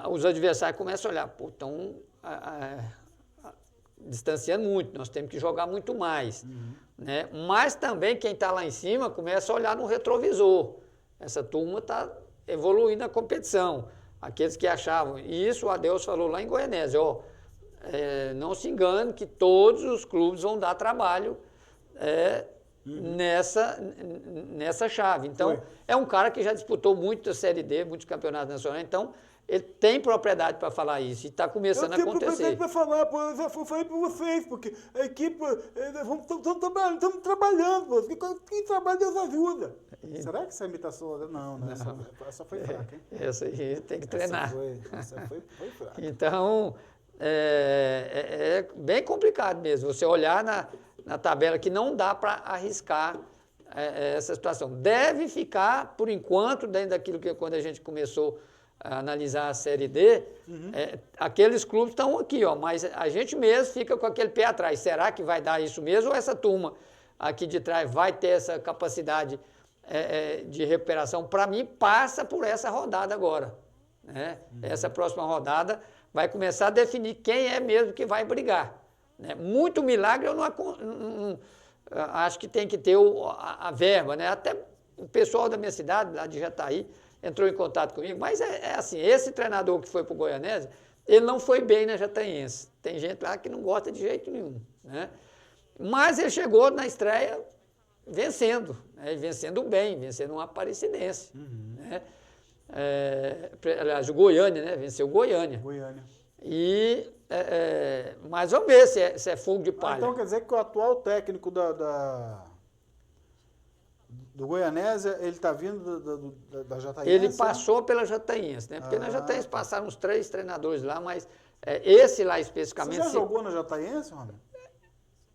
os adversários começam a olhar, pô, estão distanciando muito, nós temos que jogar muito mais. Né? Mas também quem está lá em cima começa a olhar no retrovisor. Essa turma está evoluindo na competição. Aqueles que achavam, e isso o Adeus falou lá em Goianésia, não se engane que todos os clubes vão dar trabalho nessa chave. Então, é um cara que já disputou muito a Série D, muitos campeonatos nacionais, então ele tem propriedade para falar isso e está começando a acontecer. Eu tenho propriedade para falar, pô, eu já falei para vocês, porque a equipe, estamos trabalhando, quem trabalha Deus ajuda. Será que essa imitação... Não, essa foi fraca, hein? Essa aí tem que treinar. Essa foi fraca. Então, é bem complicado mesmo, você olhar na tabela que não dá para arriscar essa situação. Deve ficar, por enquanto, dentro daquilo que quando a gente começou a analisar a Série D, aqueles clubes estão aqui, mas a gente mesmo fica com aquele pé atrás. Será que vai dar isso mesmo ou essa turma aqui de trás vai ter essa capacidade de recuperação? Para mim, passa por essa rodada agora. Né? Essa próxima rodada vai começar a definir quem é mesmo que vai brigar. Né? Muito milagre eu não acho que tem que ter a verba. Né? Até o pessoal da minha cidade, lá de Jataí, entrou em contato comigo, mas assim, esse treinador que foi para o Goianésia, ele não foi bem na Jataiense. Tem gente lá que não gosta de jeito nenhum. Né? Mas ele chegou na estreia vencendo, né? Vencendo bem, vencendo uma Aparecidense. Né? Aliás, o Goiânia, né? Venceu o Goiânia. Mas vamos ver se é fogo de palha. Então quer dizer que o atual técnico do Goianésia, ele está vindo da Jataiense? Ele passou pela Jataiense, né? Porque na Jataiense passaram uns 3 treinadores lá, mas esse lá especificamente... Você já jogou na Jataiense, Romero?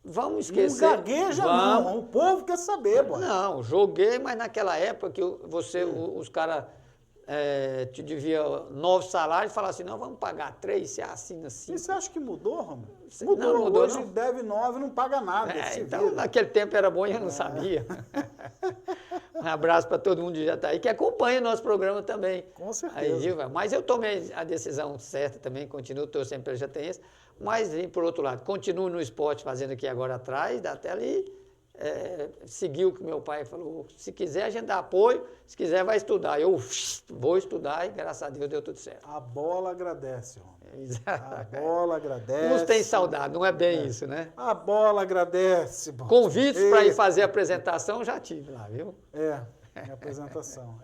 Vamos esquecer. Não gagueja não, o povo quer saber, boy. Não, joguei, mas naquela época que os caras te deviam 9 salários e falavam assim, não, vamos pagar 3, você assina 5. E você acha que mudou, Romero? Não mudou, hoje deve 9, não paga nada. Então, naquele tempo era bom e eu não sabia. Um abraço para todo mundo de Jataí, que acompanha o nosso programa também. Com certeza. Aí, mas eu tomei a decisão certa também, continuo torcendo pela Jataiense, mas vim por outro lado, continuo no esporte fazendo aqui agora atrás da tela e seguiu o que meu pai falou, se quiser a gente dá apoio, se quiser vai estudar. Eu vou estudar e graças a Deus deu tudo certo. A bola agradece, Romero. Exato. A bola agradece. Uns têm saudade, não é bem isso, né? A bola agradece. Convites para ir fazer a apresentação já tive lá, viu? Minha apresentação.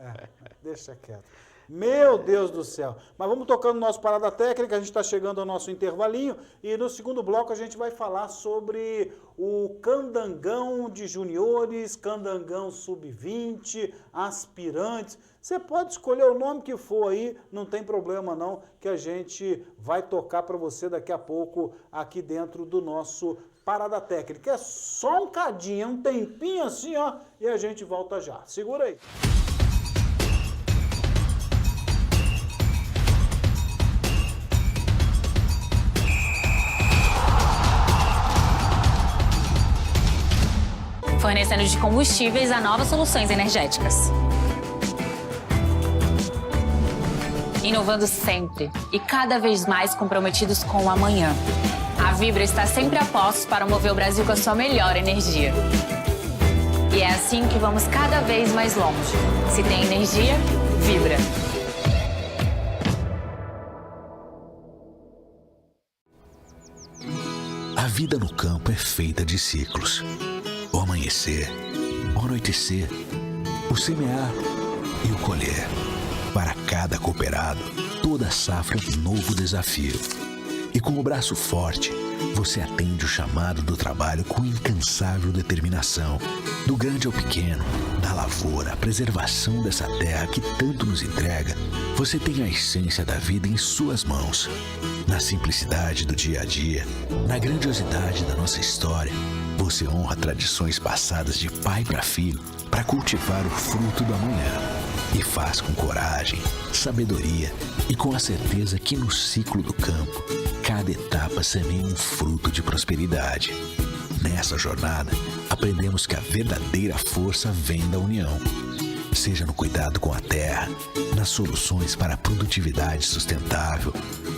Deixa quieto. Meu Deus do céu. Mas vamos tocando nosso Parada Técnica, a gente está chegando ao nosso intervalinho e no segundo bloco a gente vai falar sobre o Candangão de juniores, Candangão sub-20, aspirantes. Você pode escolher o nome que for aí, não tem problema não, que a gente vai tocar para você daqui a pouco aqui dentro do nosso Parada Técnica. É só um cadinho, um tempinho assim, ó, e a gente volta já. Segura aí. Fornecendo de combustíveis a novas soluções energéticas. Inovando sempre e cada vez mais comprometidos com o amanhã. A Vibra está sempre a postos para mover o Brasil com a sua melhor energia. E é assim que vamos cada vez mais longe. Se tem energia, Vibra. vida no campo é feita de ciclos. O amanhecer, o anoitecer, o semear e o colher. Para cada cooperado, toda safra é um novo desafio. E com o braço forte, você atende o chamado do trabalho com incansável determinação. Do grande ao pequeno, da lavoura à preservação dessa terra que tanto nos entrega, você tem a essência da vida em suas mãos. Na simplicidade do dia a dia, na grandiosidade da nossa história, você honra tradições passadas de pai para filho para cultivar o fruto do amanhã. E faz com coragem, sabedoria e com a certeza que no ciclo do campo, cada etapa semeia um fruto de prosperidade. Nessa jornada, aprendemos que a verdadeira força vem da união. Seja no cuidado com a terra, nas soluções para a produtividade sustentável,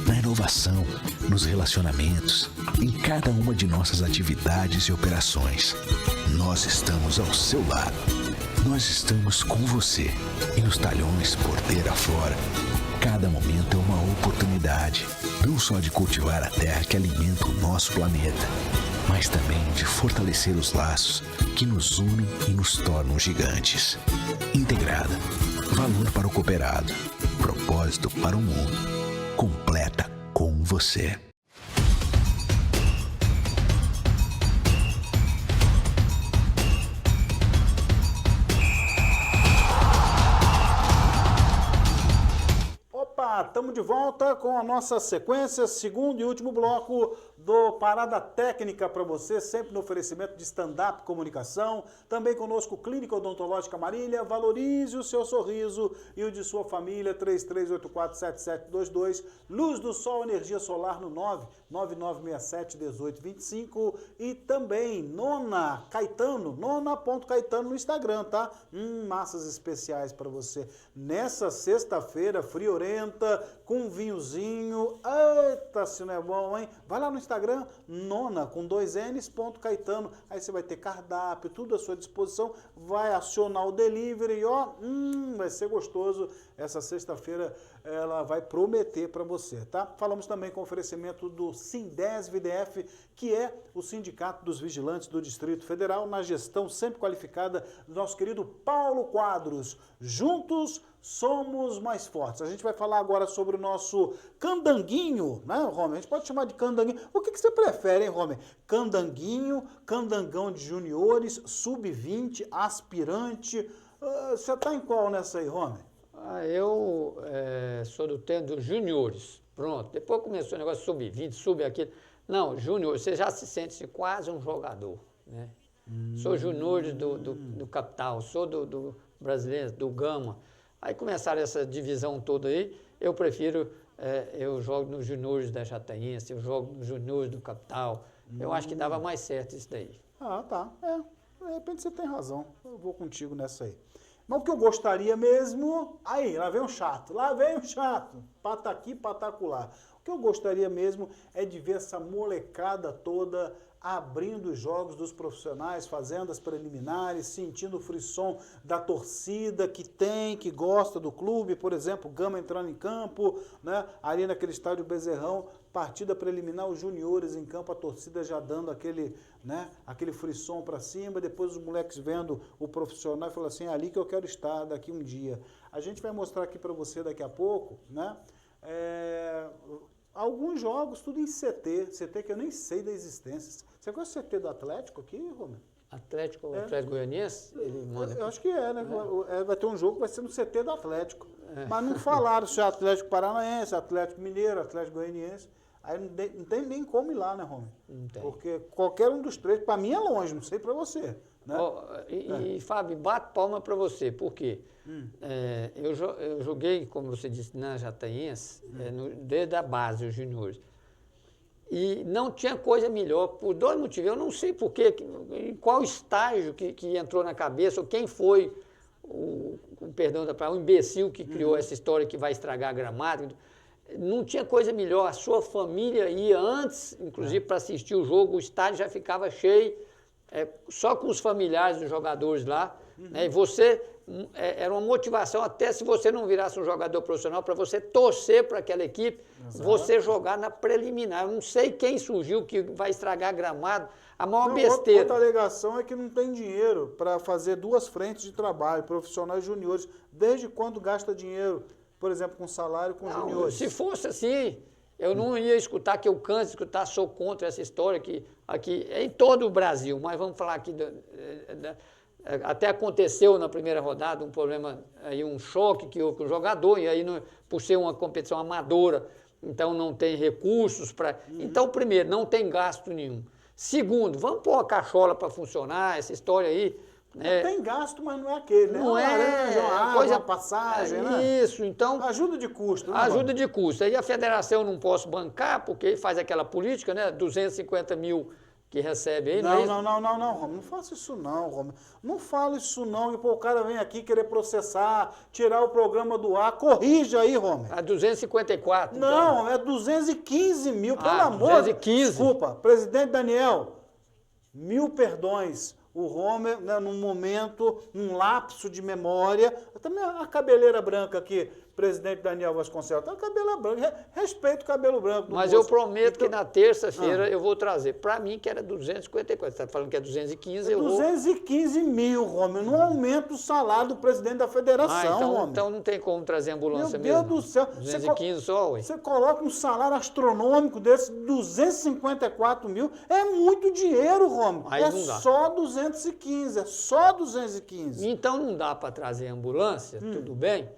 na inovação, nos relacionamentos, em cada uma de nossas atividades e operações. Nós estamos ao seu lado. Nós estamos com você. E nos talhões, porteira fora, cada momento é uma oportunidade, não só de cultivar a terra que alimenta o nosso planeta, mas também de fortalecer os laços que nos unem e nos tornam gigantes. Integrada, valor para o cooperado, propósito para o mundo, completa com você. Estamos de volta com a nossa sequência, segundo e último bloco do Parada Técnica para você, sempre no oferecimento de stand-up comunicação. Também conosco Clínica Odontológica Marília. Valorize o seu sorriso e o de sua família. 33847722. Luz do Sol, energia solar no 999671825. E também Nona Caetano, nona.caetano no Instagram, tá? Massas especiais para você. Nessa sexta-feira friorenta, com um vinhozinho. Eita, se não é bom, hein? Vai lá no Instagram, nona, com 2 N's, Caetano. Aí você vai ter cardápio, tudo à sua disposição. Vai acionar o delivery e ó, vai ser gostoso. Essa sexta-feira ela vai prometer para você, tá? Falamos também com o oferecimento do Sindesv-DF, que é o Sindicato dos Vigilantes do Distrito Federal, na gestão sempre qualificada do nosso querido Paulo Quadros. Juntos somos mais fortes. A gente vai falar agora sobre o nosso candanguinho, né, Romer? A gente pode chamar de candanguinho. O que você prefere, hein, Romer? Candanguinho, candangão de juniores, sub-20, aspirante. Você tá em qual nessa aí, Romer? Eu sou do tempo dos juniores. Pronto. Depois começou o negócio sub-20, sub aquilo. Não, júnior, você já se sente quase um jogador, né? Sou junior do Capital, sou do Brasileiro, do Gama. Aí começaram essa divisão toda aí, eu prefiro, eu jogo nos juniores da Jataense, eu jogo nos juniores do Capital. Eu acho que dava mais certo isso daí. Ah, tá. De repente você tem razão. Eu vou contigo nessa aí. Mas o que eu gostaria mesmo... Aí, lá vem o chato. Pataqui, patacular. O que eu gostaria mesmo é de ver essa molecada toda abrindo os jogos dos profissionais, fazendo as preliminares, sentindo o frisson da torcida que gosta do clube. Por exemplo, o Gama entrando em campo, né? Ali naquele estádio Bezerrão, partida preliminar, os juniores em campo, a torcida já dando aquele frisson para cima, depois os moleques vendo o profissional e falando assim, é ali que eu quero estar daqui um dia. A gente vai mostrar aqui para você daqui a pouco, né? Alguns jogos, tudo em CT que eu nem sei da existência. Você conhece o CT do Atlético aqui, Romero? Atlético Goianiense? Ele manda eu acho que né? Vai ter um jogo que vai ser no CT do Atlético. Mas não falaram se é Atlético Paranaense, Atlético Mineiro, Atlético Goianiense. Aí não tem nem como ir lá, né, Romero? Não tem. Porque qualquer um dos três, para mim é longe, não sei para você. Né? E Fábio, bato palma para você, por quê? Eu joguei, como você disse, na Jataense, desde a base, os juniores. E não tinha coisa melhor, por 2 motivos. Eu não sei por quê, em qual estágio que entrou na cabeça, ou quem foi o imbecil que criou essa história que vai estragar a gramado. Não tinha coisa melhor, a sua família ia antes, inclusive para assistir o jogo, o estádio já ficava cheio, só com os familiares dos jogadores lá. Né? E você, era uma motivação, até se você não virasse um jogador profissional, para você torcer para aquela equipe, você jogar na preliminar. Eu não sei quem surgiu que vai estragar gramado, a maior besteira. Outra alegação é que não tem dinheiro para fazer 2 frentes de trabalho, profissionais e juniores. Desde quando gasta dinheiro, por exemplo, com salário com juniores? Se fosse assim, eu não ia escutar, que eu canso de escutar, sou contra essa história que aqui é em todo o Brasil, mas vamos falar aqui, até aconteceu na primeira rodada um problema, aí um choque que houve com o jogador, e aí por ser uma competição amadora, então não tem recursos para... Então, primeiro, não tem gasto nenhum. Segundo, vamos pôr a cachola para funcionar, essa história aí. Né? Tem gasto, mas não é aquele, né? Não laranja, uma água, coisa, uma passagem, né? Isso, então... Ajuda de custo, né? Ajuda de custo. Aí a federação não posso bancar, porque faz aquela política, né? 250 mil que recebe aí. Não, Romulo, não faça isso não, Romulo. Não fala isso não, e pô, o cara vem aqui querer processar, tirar o programa do ar. Corrija aí, Romulo. A 254, não, então. É 215 mil, pelo amor. 215. Desculpa, presidente Daniel, 1000 perdões. O Romer, né, num momento, num lapso de memória, também a cabeleira branca aqui, presidente Daniel Vasconcelos, tá cabelo branco, respeito o cabelo branco do Mas moço. eu prometo que na terça-feira eu vou trazer. Para mim, que era 254. Você está falando que é 215, eu vou... 215 mil, Romer, não aumenta o salário do presidente da federação, Romer. Então não tem como trazer ambulância mesmo. Meu Deus do céu. 215 só, ué. Você coloca um salário astronômico desse, 254 mil, é muito dinheiro, Romer. Aí não dá. Só 215, é só 215. Então não dá para trazer ambulância, tudo bem?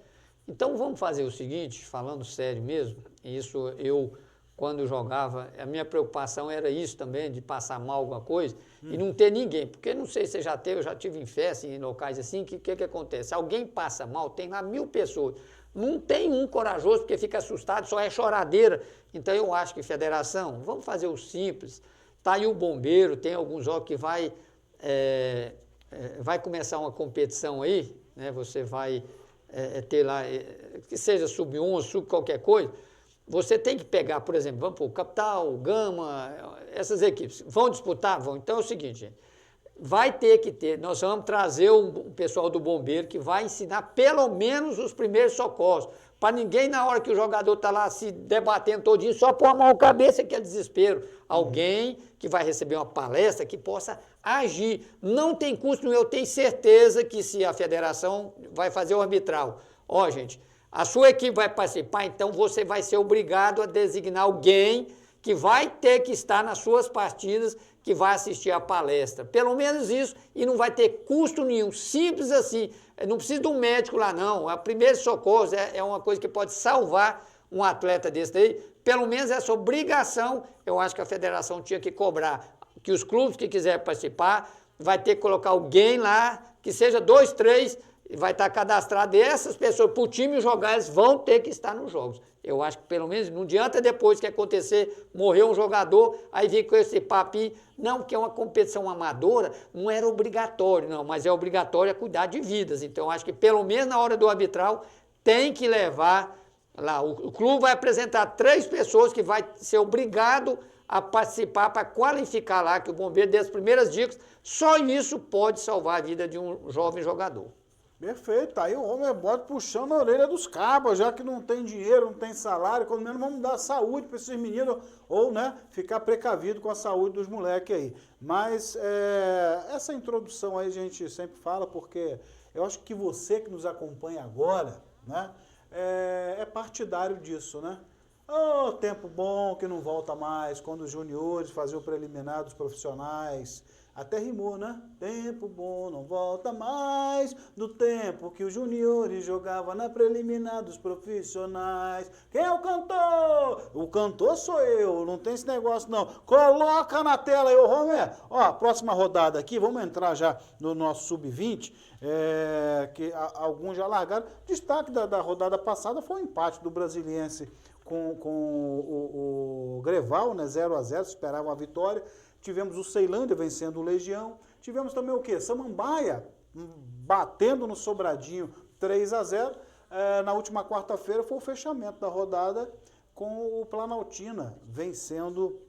Então vamos fazer o seguinte, falando sério mesmo, isso eu, quando jogava, a minha preocupação era isso também, de passar mal alguma coisa e não ter ninguém, porque não sei se você já teve, eu já tive em festa, em locais assim, que acontece? Alguém passa mal, tem lá 1000 pessoas, não tem um corajoso porque fica assustado, só é choradeira. Então eu acho que federação, vamos fazer o simples, tá aí o bombeiro, tem alguns jogos que vai começar uma competição aí, né? Você vai ter lá, que seja sub-11, sub qualquer coisa, você tem que pegar, por exemplo, vamos pôr o Capital, o Gama, essas equipes, vão disputar? Vão. Então é o seguinte, gente, vai ter que ter, nós vamos trazer um pessoal do bombeiro que vai ensinar pelo menos os primeiros socorros, para ninguém, na hora que o jogador está lá se debatendo todinho, só pôr a mão na cabeça, que é desespero. Alguém que vai receber uma palestra que possa agir. Não tem custo nenhum, eu tenho certeza que se a federação vai fazer o arbitral, ó, gente, a sua equipe vai participar, então você vai ser obrigado a designar alguém que vai ter que estar nas suas partidas, que vai assistir a palestra. Pelo menos isso, e não vai ter custo nenhum, simples assim. Não precisa de um médico lá, não. A primeira socorro é uma coisa que pode salvar um atleta desse daí. Pelo menos essa obrigação, eu acho que a federação tinha que cobrar. Que os clubes que quiserem participar, vai ter que colocar alguém lá, que seja 2, 3, vai estar cadastrado. E essas pessoas, para o time jogar, eles vão ter que estar nos jogos. Eu acho que pelo menos não adianta depois que acontecer, morrer um jogador, aí vir com esse papinho. Não, porque é uma competição amadora, não era obrigatório, não, mas é obrigatório cuidar de vidas. Então, eu acho que pelo menos na hora do arbitral tem que levar lá. O clube vai apresentar 3 pessoas que vai ser obrigado a participar para qualificar lá, que o bombeiro dê as primeiras dicas. Só isso pode salvar a vida de um jovem jogador. Perfeito, tá aí o homem bota puxando a orelha dos cabos, já que não tem dinheiro, não tem salário, pelo menos vamos dar saúde para esses meninos, ou, né, ficar precavido com a saúde dos moleques aí. Mas essa introdução aí a gente sempre fala, porque eu acho que você que nos acompanha agora, né, é partidário disso, né? Oh, tempo bom que não volta mais, quando os juniores faziam o preliminar dos profissionais. Até rimou, né? Tempo bom não volta mais do tempo que os juniores jogavam na preliminar dos profissionais. Quem é o cantor? O cantor sou eu, não tem esse negócio não. Coloca na tela aí, ô Romero. Ó, próxima rodada aqui, vamos entrar já no nosso sub-20, que alguns já largaram. Destaque da rodada passada foi o empate do Brasiliense com o Greval, né? 0-0, esperavam a vitória. Tivemos o Ceilândia vencendo o Legião. Tivemos também o quê? Samambaia batendo no Sobradinho 3-0. Na última quarta-feira foi o fechamento da rodada com o Planaltina vencendo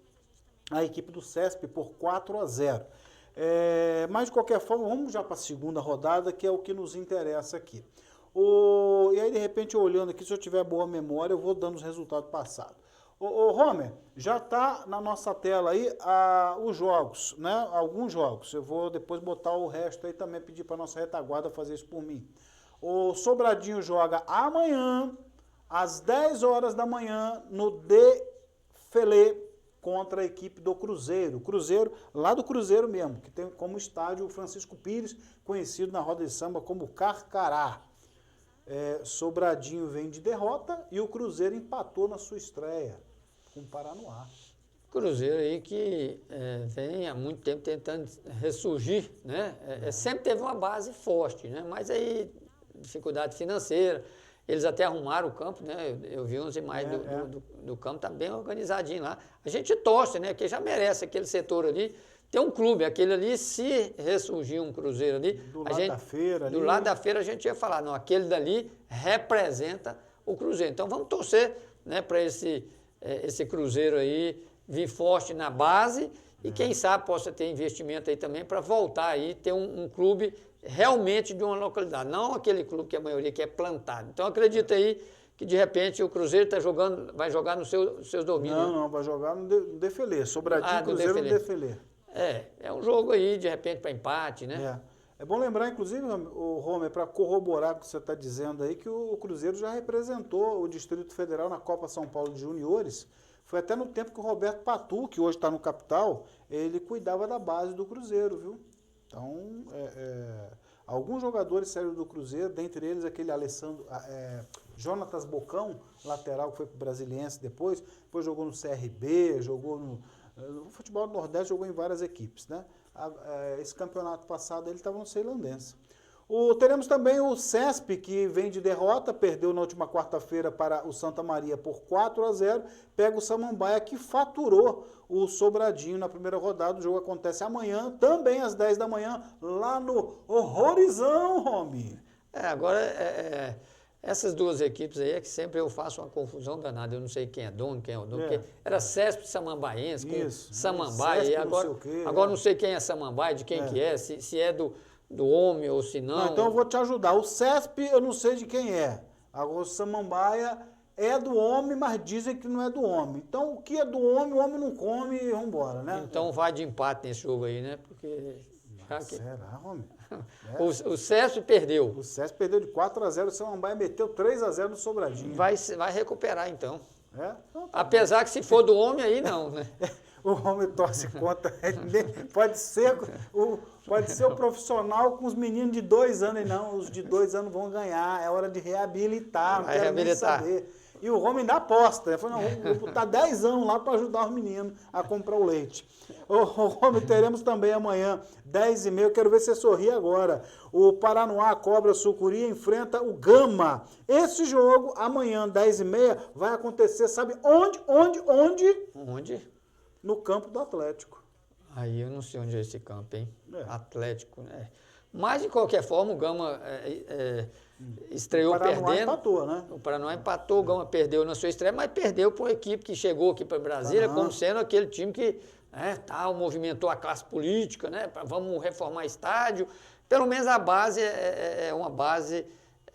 a equipe do CESP por 4-0. Mas, de qualquer forma, vamos já para a segunda rodada, que é o que nos interessa aqui. E aí, de repente, olhando aqui, se eu tiver boa memória, eu vou dando os resultados passados. Homer, já está na nossa tela aí os jogos, né? Alguns jogos. Eu vou depois botar o resto aí também, pedir para a nossa retaguarda fazer isso por mim. O Sobradinho joga amanhã, às 10 horas da manhã, no Defele, contra a equipe do Cruzeiro. Cruzeiro, lá do Cruzeiro mesmo, que tem como estádio o Francisco Pires, conhecido na roda de samba como Carcará. Sobradinho vem de derrota e o Cruzeiro empatou na sua estreia com o Paranoá. Cruzeiro aí que vem há muito tempo tentando ressurgir, né? Sempre teve uma base forte, né? Mas aí, dificuldade financeira, eles até arrumaram o campo, né? Eu vi umas imagens do campo, tá bem organizadinho lá. A gente torce, né? Porque já merece aquele setor ali. Tem um clube, aquele ali, se ressurgir um Cruzeiro ali... Do lado da feira a gente ia falar, não, aquele dali representa o Cruzeiro. Então vamos torcer, né, para esse Cruzeiro aí vir forte na base e quem sabe possa ter investimento aí também para voltar aí, ter um clube realmente de uma localidade, não aquele clube que a maioria quer plantado. Então acredita aí que de repente o Cruzeiro vai jogar nos seus domínios. Não, vai jogar no Defele, Sobradinho, Cruzeiro no Defele. É um jogo aí, de repente, para empate, né? É bom lembrar, inclusive, o Romer, para corroborar o que você está dizendo aí, que o Cruzeiro já representou o Distrito Federal na Copa São Paulo de Juniores. Foi até no tempo que o Roberto Patu, que hoje está no Capital, ele cuidava da base do Cruzeiro, viu? Então, alguns jogadores saíram do Cruzeiro, dentre eles aquele Jonatas Bocão, lateral, que foi para o Brasiliense depois jogou no CRB, jogou no futebol do Nordeste, jogou em várias equipes, né? Esse campeonato passado ele estava no Ceilandense. Teremos também o CESP, que vem de derrota, perdeu na última quarta-feira para o Santa Maria por 4-0, pega o Samambaia, que faturou o Sobradinho na primeira rodada. O jogo acontece amanhã, também às 10 da manhã, lá no Horrorizão, Romy. Essas duas equipes aí é que sempre eu faço uma confusão danada. Eu não sei quem é dono, porque era CESP Samambaense com Samambaia. E agora não sei quem é Samambaia, de quem que é, se é do homem ou se não. Então eu vou te ajudar. O CESP eu não sei de quem é. Agora o Samambaia é do homem, mas dizem que não é do homem. Então o que é do homem, o homem não come e vambora, né? Então vai de empate nesse jogo aí, né? Porque... Será, homem? O CESP perdeu. O CESP perdeu de 4-0, o Samambaia meteu 3-0 no Sobradinho. Vai recuperar, então. Apesar que se for do homem aí, não, né? O homem torce contra. Pode ser o profissional com os meninos de 2 anos. Não, os de 2 anos vão ganhar. É hora de reabilitar. Não quero nem saber. E o homem dá aposta. Ele falou, não, vou botar 10 anos lá para ajudar os meninos a comprar o leite. O homem, teremos também amanhã, 10h30. Eu quero ver você sorrir agora. O Paranoá Cobra Sucuri enfrenta o Gama. Esse jogo, amanhã, 10h30, vai acontecer, sabe onde? Onde? No campo do Atlético. Aí eu não sei onde é esse campo, hein? Atlético, né? Mas, de qualquer forma, o Gama estreou perdendo. O Paranoá empatou, né? O Paranoá empatou, o Gama perdeu na sua estreia, mas perdeu para uma equipe que chegou aqui para Brasília como sendo aquele time que movimentou a classe política, né? Vamos reformar estádio. Pelo menos a base é uma base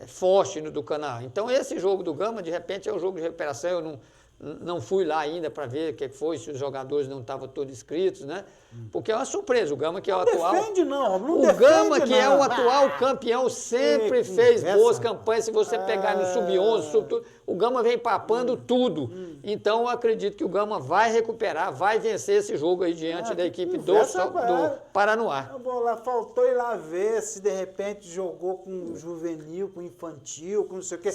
forte do Canaã. Então, esse jogo do Gama, de repente, é um jogo de recuperação. Eu não fui lá ainda para ver o que foi, se os jogadores não estavam todos inscritos, né? Porque é uma surpresa. O Gama, que é o atual... O Gama, que é o atual campeão, sempre fez boas campanhas. Se você pegar no Sub-11, Sub-tudo, o Gama vem papando tudo. Então, eu acredito que o Gama vai recuperar, vai vencer esse jogo aí diante da equipe do Paranoá. Faltou ir lá ver se, de repente, jogou com juvenil, com infantil, com não sei o quê.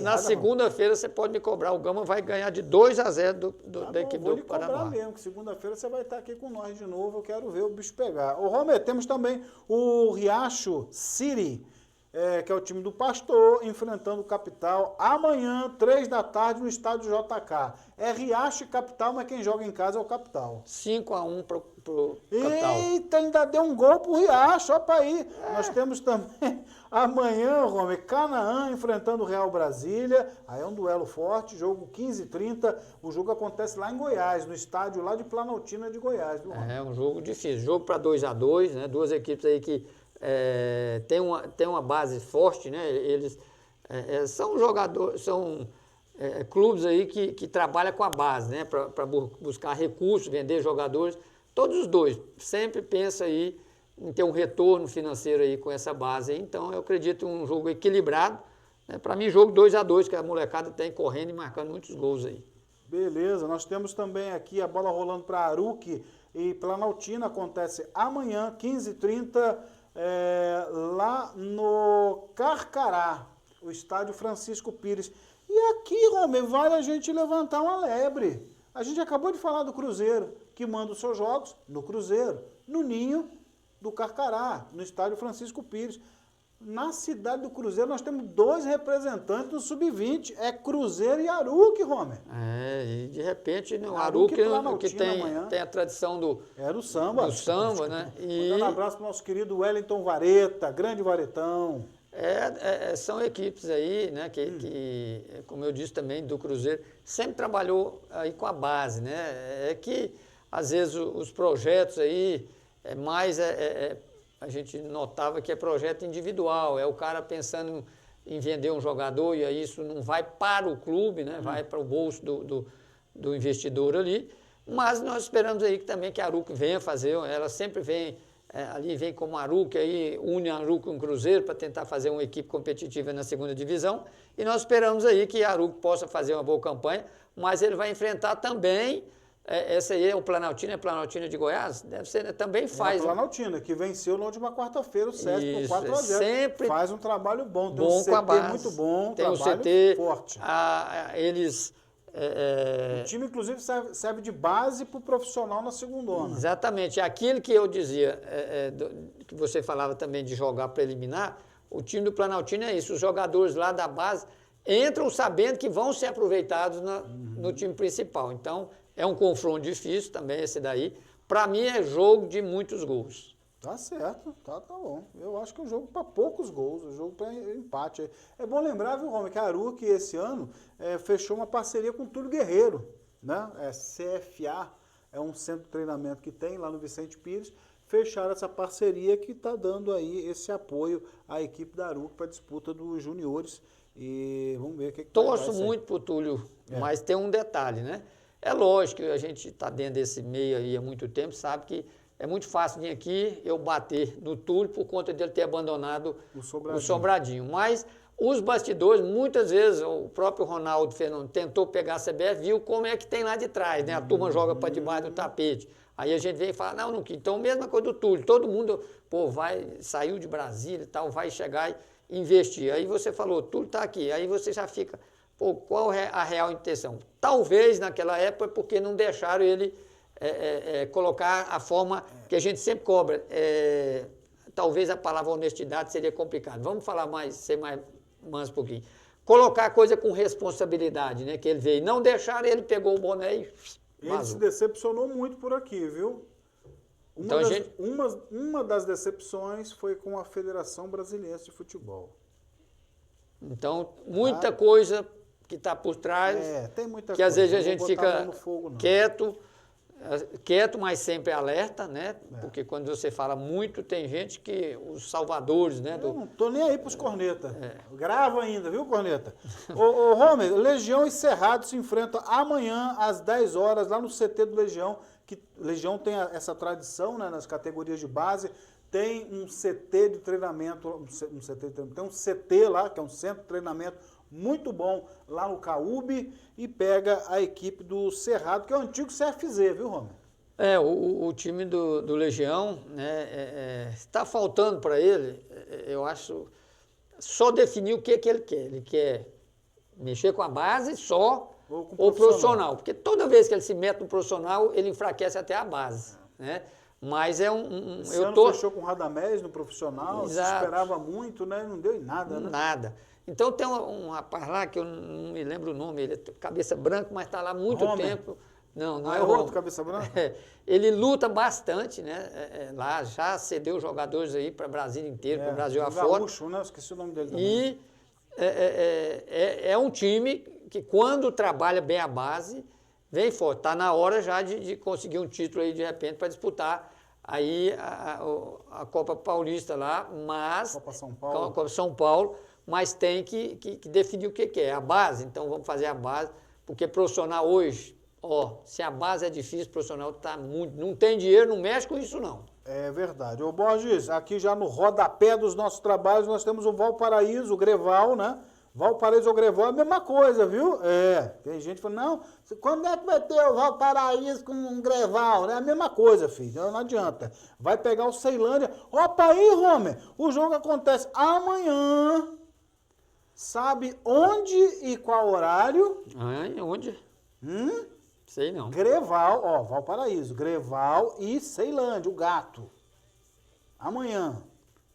Na segunda-feira, você pode me cobrar. O Gama vai ganhar de 2-0 da equipe do Paranoá. Vou mesmo, que segunda-feira você vai estar aqui com nós de novo. Eu quero ver o bicho pegar. Ô, Romer, temos também o Riacho City, que é o time do Pastor, enfrentando o Capital, amanhã, 3 da tarde, no estádio JK. É Riacho e Capital, mas quem joga em casa é o Capital. 5-1 pro Capital. Eita, ainda deu um gol pro Riacho, ó pra aí. Nós temos também amanhã, Rome, Canaã enfrentando o Real Brasília. Aí é um duelo forte, jogo 15h30. O jogo acontece lá em Goiás, no estádio lá de Planaltina de Goiás, viu, Rome? É um jogo difícil, jogo para 2-2, né? Duas equipes aí que tem uma base forte, né? Eles são jogadores, são clubes aí que trabalham com a base, né? Para buscar recursos, vender jogadores. Todos os dois sempre pensam aí em ter um retorno financeiro aí com essa base aí. Então eu acredito em um jogo equilibrado, né? Para mim jogo 2-2, que a molecada tem correndo e marcando muitos gols aí. Beleza, nós temos também aqui a bola rolando para Aruque e Planaltina, acontece amanhã, 15h30, lá no Carcará, o estádio Francisco Pires. E aqui, Romê, vale a gente levantar uma lebre. A gente acabou de falar do Cruzeiro, que manda os seus jogos no Cruzeiro, no Ninho do Carcará, no estádio Francisco Pires. Na cidade do Cruzeiro nós temos 2 representantes do Sub-20, é Cruzeiro e Aruque, Romê. E de repente o Aruque Aruque que tem a tradição do samba. Do samba, né? Mandando um abraço para o nosso querido Wellington Vareta, grande Varetão. São equipes aí, né, que, como eu disse também, do Cruzeiro, sempre trabalhou aí com a base, né? É que, às vezes, os projetos aí, a gente notava que é projeto individual, é o cara pensando em vender um jogador e aí isso não vai para o clube, né? Vai para o bolso do investidor ali, mas nós esperamos aí que a Aruque venha fazer, ela sempre vem... ali vem como Aruque, aí une a Aruque com o Cruzeiro para tentar fazer uma equipe competitiva na segunda divisão. E nós esperamos aí que a Aruque possa fazer uma boa campanha, mas ele vai enfrentar também, essa aí é o Planaltina de Goiás, deve ser, né? Também faz. É a Planaltina, que venceu na última quarta-feira o SESC por 4-0. Sempre faz um trabalho bom, tem bom um CT com a base, muito bom, tem um trabalho CT, forte. O time, inclusive, serve de base para o profissional na segundona. Exatamente. Aquilo que eu dizia, que você falava também de jogar preliminar, o time do Planaltina é isso. Os jogadores lá da base entram sabendo que vão ser aproveitados no time principal. Então, é um confronto difícil também esse daí. Para mim, é jogo de muitos gols. Tá certo, tá bom. Eu acho que é um jogo para poucos gols, um jogo para empate. É bom lembrar, viu, Rome, que a Aruque esse ano fechou uma parceria com o Túlio Guerreiro, né? CFA, é um centro de treinamento que tem lá no Vicente Pires. Fecharam essa parceria que está dando aí esse apoio à equipe da Aruque para a disputa dos juniores. E vamos ver o que vai Torço muito pro Túlio, mas tem um detalhe, né? É lógico que a gente está dentro desse meio aí há muito tempo, sabe que é muito fácil vir aqui, eu bater no Túlio por conta dele ter abandonado o Sobradinho. Mas os bastidores, muitas vezes, o próprio Ronaldo Fernando tentou pegar a CBF, viu como é que tem lá de trás, né? A turma joga para debaixo do tapete. Aí a gente vem e fala, não quis. Então, mesma coisa do Túlio, todo mundo, saiu de Brasília e tal, vai chegar e investir. Aí você falou, Túlio está aqui, aí você já fica, qual é a real intenção? Talvez naquela época porque não deixaram ele colocar a forma que a gente sempre cobra. Talvez a palavra honestidade seria complicado. Vamos falar ser mais manso um pouquinho. Colocar a coisa com responsabilidade, né? Que ele veio. Não deixaram, ele pegou o boné e vazou. Ele se decepcionou muito por aqui, viu? Uma das decepções foi com a Federação Brasiliense de Futebol. Então, muita coisa que está por trás, tem muita que às vezes a gente fica quieto, mas sempre alerta, né? Porque quando você fala muito, tem gente que, os salvadores, né? Eu não tô nem aí pros corneta. Grava ainda, viu, corneta? ô Romer, Legião e Cerrado se enfrentam amanhã às 10 horas lá no CT do Legião, que Legião tem essa tradição, né, nas categorias de base. Tem um CT de treinamento, tem um CT lá, que é um centro de treinamento muito bom lá no Caúbe, e pega a equipe do Cerrado, que é o antigo CFZ, viu, Romer? O time do Legião, né, está faltando para ele, eu acho, só definir o que ele quer. Ele quer mexer com a base só ou profissional, porque toda vez que ele se mete no profissional, ele enfraquece até a base, né? Mas Esse ano fechou com o Radamés no profissional, Exato. Se esperava muito, né? Não deu em nada, né? Nada. Então tem um rapaz lá, que eu não me lembro o nome, ele é cabeça branca, mas está lá há muito tempo. Não é o outro Romo. cabeça branca? Ele luta bastante, né? Lá já cedeu jogadores aí para Brasil inteiro, para o Brasil afora. Gaúcho, né? Esqueci o nome dele também. E é um time que, quando trabalha bem a base, vem forte. Está na hora já de conseguir um título aí, de repente, para disputar aí a Copa Paulista lá, mas... Copa São Paulo. Copa São Paulo, mas tem que definir o que é. A base, então vamos fazer a base, porque profissional hoje, se a base é difícil, profissional está muito... Não tem dinheiro, não mexe com isso, não. É verdade. Ô Borges, aqui já no rodapé dos nossos trabalhos, nós temos o Valparaíso, o Greval, né? Valparaíso ou Greval é a mesma coisa, viu? Tem gente falando, não, quando é que vai ter o Valparaíso com um Greval? É a mesma coisa, filho, não adianta. Vai pegar o Ceilândia. Opa aí, Homer, o jogo acontece amanhã. Sabe onde e qual horário? Onde? Sei não. Greval, Valparaíso, Greval e Ceilândia, o gato. Amanhã.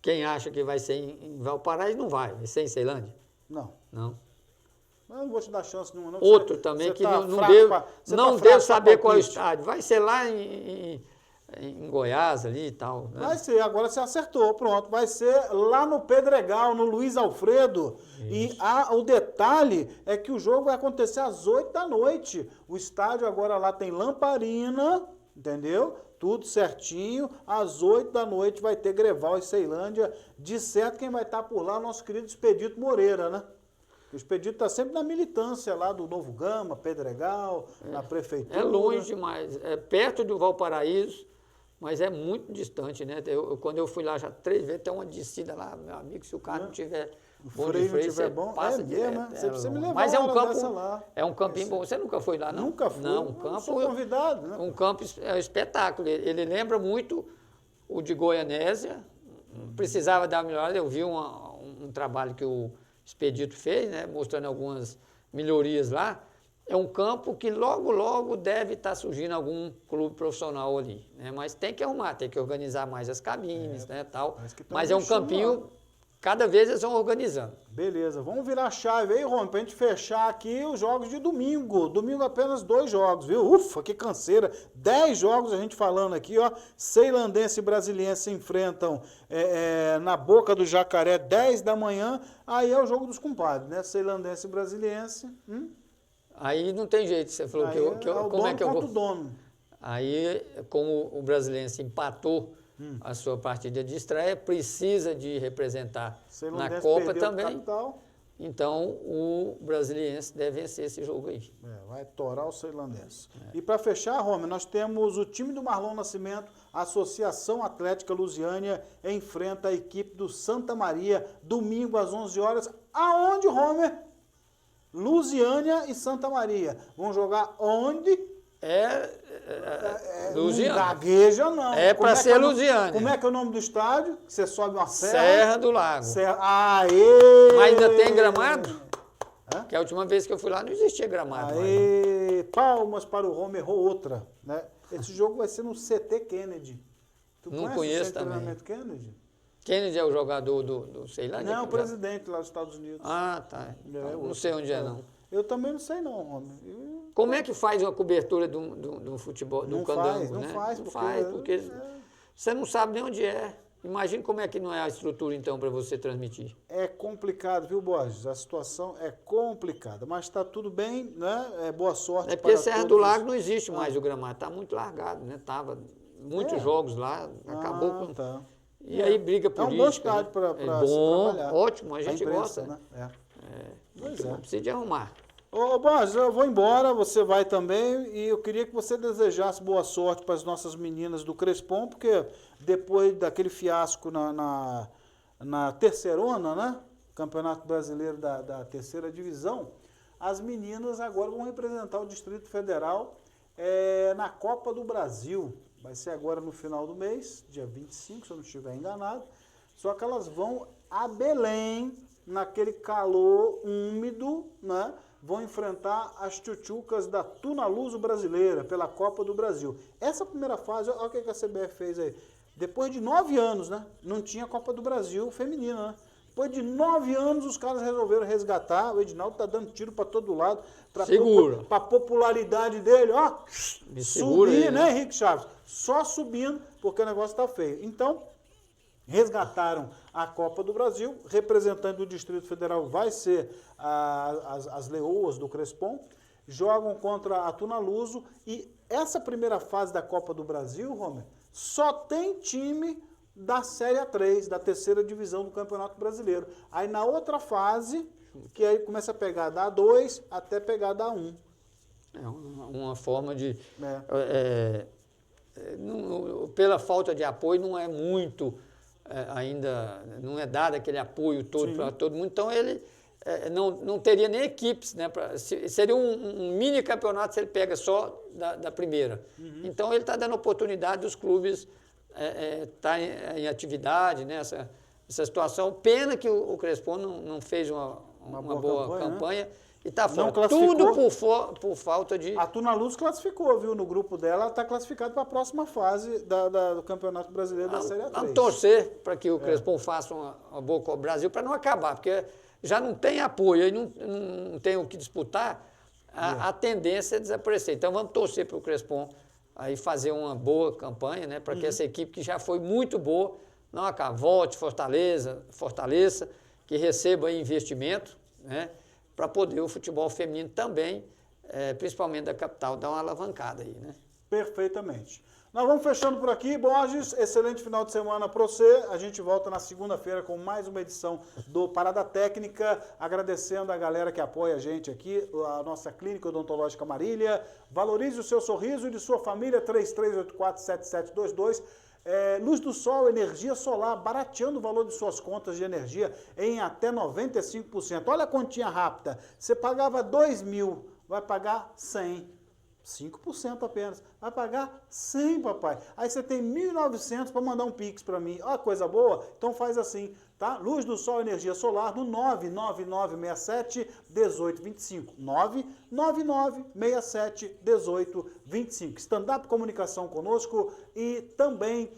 Quem acha que vai ser em Valparaíso não vai ser em Ceilândia? Não. Não. Mas eu não vou te dar chance nenhuma. Não. Outro também que não devo saber qual é o estádio. Vai ser lá em Goiás ali e tal. Né? Vai ser, agora você acertou, pronto. Vai ser lá no Pedregal, no Luiz Alfredo. Isso. E o detalhe é que o jogo vai acontecer às 8 da noite. O estádio agora lá tem lamparina, entendeu? Tudo certinho. Às 8 da noite vai ter Greval e Ceilândia. De certo, quem vai estar por lá é o nosso querido Expedito Moreira, né? O Expedito está sempre na militância lá do Novo Gama, Pedregal, na prefeitura. É longe demais. É perto do Valparaíso, mas é muito distante, né? Quando eu fui lá já 3 vezes, tem uma descida lá, meu amigo, se o carro não tiver bom de freio, você passa direto. Né? Você precisa me levar mas lá. É um campinho bom. Você nunca foi lá, não? Nunca fui. Não, um campo... Sou convidado, né? Um campo é um espetáculo. Ele lembra muito o de Goianésia. Precisava dar uma melhorada. Eu vi um trabalho que o Expedito fez, né? Mostrando algumas melhorias lá. É um campo que logo deve estar surgindo algum clube profissional ali, né? Mas tem que arrumar, tem que organizar mais as cabines, né, tal. Mas é um campinho, cada vez eles vão organizando. Beleza, vamos virar a chave aí, Rony, pra gente fechar aqui os jogos de domingo. Domingo apenas 2 jogos, viu? Ufa, que canseira. 10 jogos a gente falando aqui, ó. Ceilandense e Brasiliense se enfrentam na Boca do Jacaré, 10 da manhã. Aí é o jogo dos compadres, né? Ceilandense e Brasiliense. Aí não tem jeito, você falou como é que eu vou... O dono. Aí, como o Brasiliense empatou a sua partida de estreia, precisa de representar na Copa também. Então, o Brasiliense deve vencer esse jogo aí. Vai torar o Ceilandense. E para fechar, Rômulo, nós temos o time do Marlon Nascimento, a Associação Atlética Lusiânia, enfrenta a equipe do Santa Maria, domingo às 11 horas. Aonde, Rômulo? Lusiânia e Santa Maria. Vão jogar onde? Lusiânia. Não gagueja, não. É para ser Lusiânia. Como é que é o nome do estádio? Você sobe uma serra? Serra do Lago. Aê! Mas ainda tem gramado? Que a última vez que eu fui lá não existia gramado. Aê! Palmas para o Rômulo, errou outra. Né? Esse jogo vai ser no CT Kennedy. Tu não conheço também. Kennedy? Kennedy é o jogador do Ceilândia? Não, o presidente lá dos Estados Unidos. Ah, tá. Não sei onde é, não. Eu também não sei não, Rômulo. Como é que faz uma cobertura do futebol, do candango, né? Não faz, porque você não sabe nem onde é. Imagina como é que não é a estrutura, então, para você transmitir. É complicado, viu, Borges? A situação é complicada, mas está tudo bem, né? Boa sorte. É porque Serra do Lago não existe mais o gramado, está muito largado, né? Tava muitos jogos lá, acabou com... Tá. E aí briga política. É um bom estádio para se trabalhar. Ótimo, a gente imprensa, gosta. Né? Precisa de arrumar. Ô, Borges, eu vou embora, você vai também, e eu queria que você desejasse boa sorte para as nossas meninas do Crespom, porque depois daquele fiasco na terceirona, né? Campeonato Brasileiro da terceira divisão, as meninas agora vão representar o Distrito Federal na Copa do Brasil. Vai ser agora no final do mês, dia 25, se eu não estiver enganado. Só que elas vão a Belém, naquele calor úmido, né? Vão enfrentar as tchutchucas da Tunaluso brasileira pela Copa do Brasil. Essa primeira fase, olha o que a CBF fez aí. Depois de 9 anos, né? Não tinha Copa do Brasil feminina, né? Depois de 9 anos, os caras resolveram resgatar. O Edinaldo tá dando tiro para todo lado. Para a popularidade dele, ó. Me segura subir, aí, né, Henrique Chaves? Só subindo, porque o negócio tá feio. Então, resgataram a Copa do Brasil. Representante do Distrito Federal vai ser as Leoas do Crespon. Jogam contra a Tunaluso. E essa primeira fase da Copa do Brasil, Romer, só tem time da Série A3, da terceira divisão do Campeonato Brasileiro. Aí na outra fase, que aí começa a pegar da A2 até pegar da A1. É uma forma de... pela falta de apoio, não é muito ainda, não é dado aquele apoio todo para todo mundo, então ele não teria nem equipes, né? Seria um mini campeonato se ele pega só da primeira. Uhum. Então ele está dando oportunidade dos clubes estar em atividade, né? Essa situação. Pena que o Crespon não fez uma boa campanha, né? E está fora. Tudo por falta de... A Tunaluso classificou, viu? No grupo dela, ela está classificada para a próxima fase do Campeonato Brasileiro da Série A3. Vamos torcer para que o Crespon faça uma boa Copa do Brasil para não acabar, porque já não tem apoio, aí não tem o que disputar, a tendência é desaparecer. Então vamos torcer para o Crespon aí fazer uma boa campanha, né? Para que essa equipe que já foi muito boa, não acabe, volte, fortaleça, que receba aí investimento, né? Para poder o futebol feminino também, principalmente da capital, dar uma alavancada aí, né? Perfeitamente. Nós vamos fechando por aqui, Borges. Excelente final de semana para você. A gente volta na segunda-feira com mais uma edição do Parada Técnica. Agradecendo a galera que apoia a gente aqui, a nossa Clínica Odontológica Marília. Valorize o seu sorriso e de sua família, 33847722. Luz do Sol, energia solar, barateando o valor de suas contas de energia em até 95%. Olha a continha rápida. Você pagava 2.000, vai pagar 100. 5% apenas. Vai pagar 100, papai. Aí você tem 1.900 para mandar um Pix para mim. Olha coisa boa? Então faz assim, tá? Luz do Sol, energia solar, no 99967-1825. 99967-1825. Stand-up Comunicação conosco e também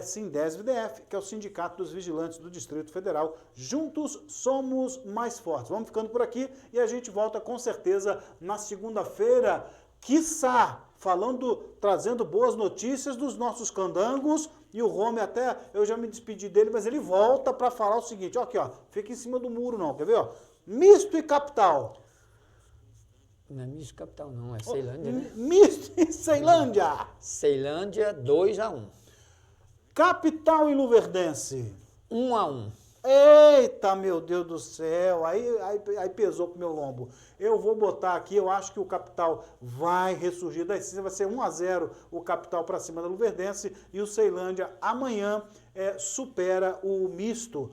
Sindesv-DF, que é o Sindicato dos Vigilantes do Distrito Federal. Juntos somos mais fortes. Vamos ficando por aqui e a gente volta com certeza na segunda-feira, quiçá, trazendo boas notícias dos nossos candangos. E o Rome até, eu já me despedi dele, mas ele volta para falar o seguinte, ó, aqui, ó, fica em cima do muro não, quer ver, ó? Misto e Capital. Não é Misto e Capital não, é Ceilândia, né? Misto e Ceilândia. Ceilândia 2-1. Capital e Luverdense. 1-1. Eita, meu Deus do céu, aí pesou pro meu lombo. Eu vou botar aqui, eu acho que o Capital vai ressurgir das cinzas, vai ser 1-0 o Capital para cima da Luverdense e o Ceilândia amanhã supera o Misto,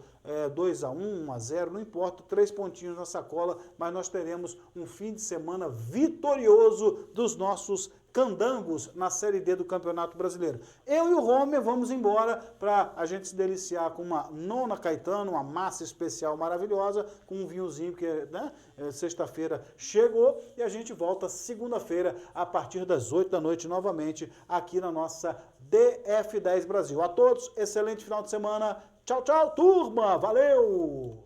2-1, 1-0, não importa, 3 pontinhos na sacola, mas nós teremos um fim de semana vitorioso dos nossos candangos na Série D do Campeonato Brasileiro. Eu e o Romer vamos embora para a gente se deliciar com uma Nona Caetano, uma massa especial maravilhosa, com um vinhozinho que sexta-feira chegou e a gente volta segunda-feira a partir das 8 da noite novamente aqui na nossa DF10 Brasil. A todos, excelente final de semana. Tchau, tchau, turma! Valeu!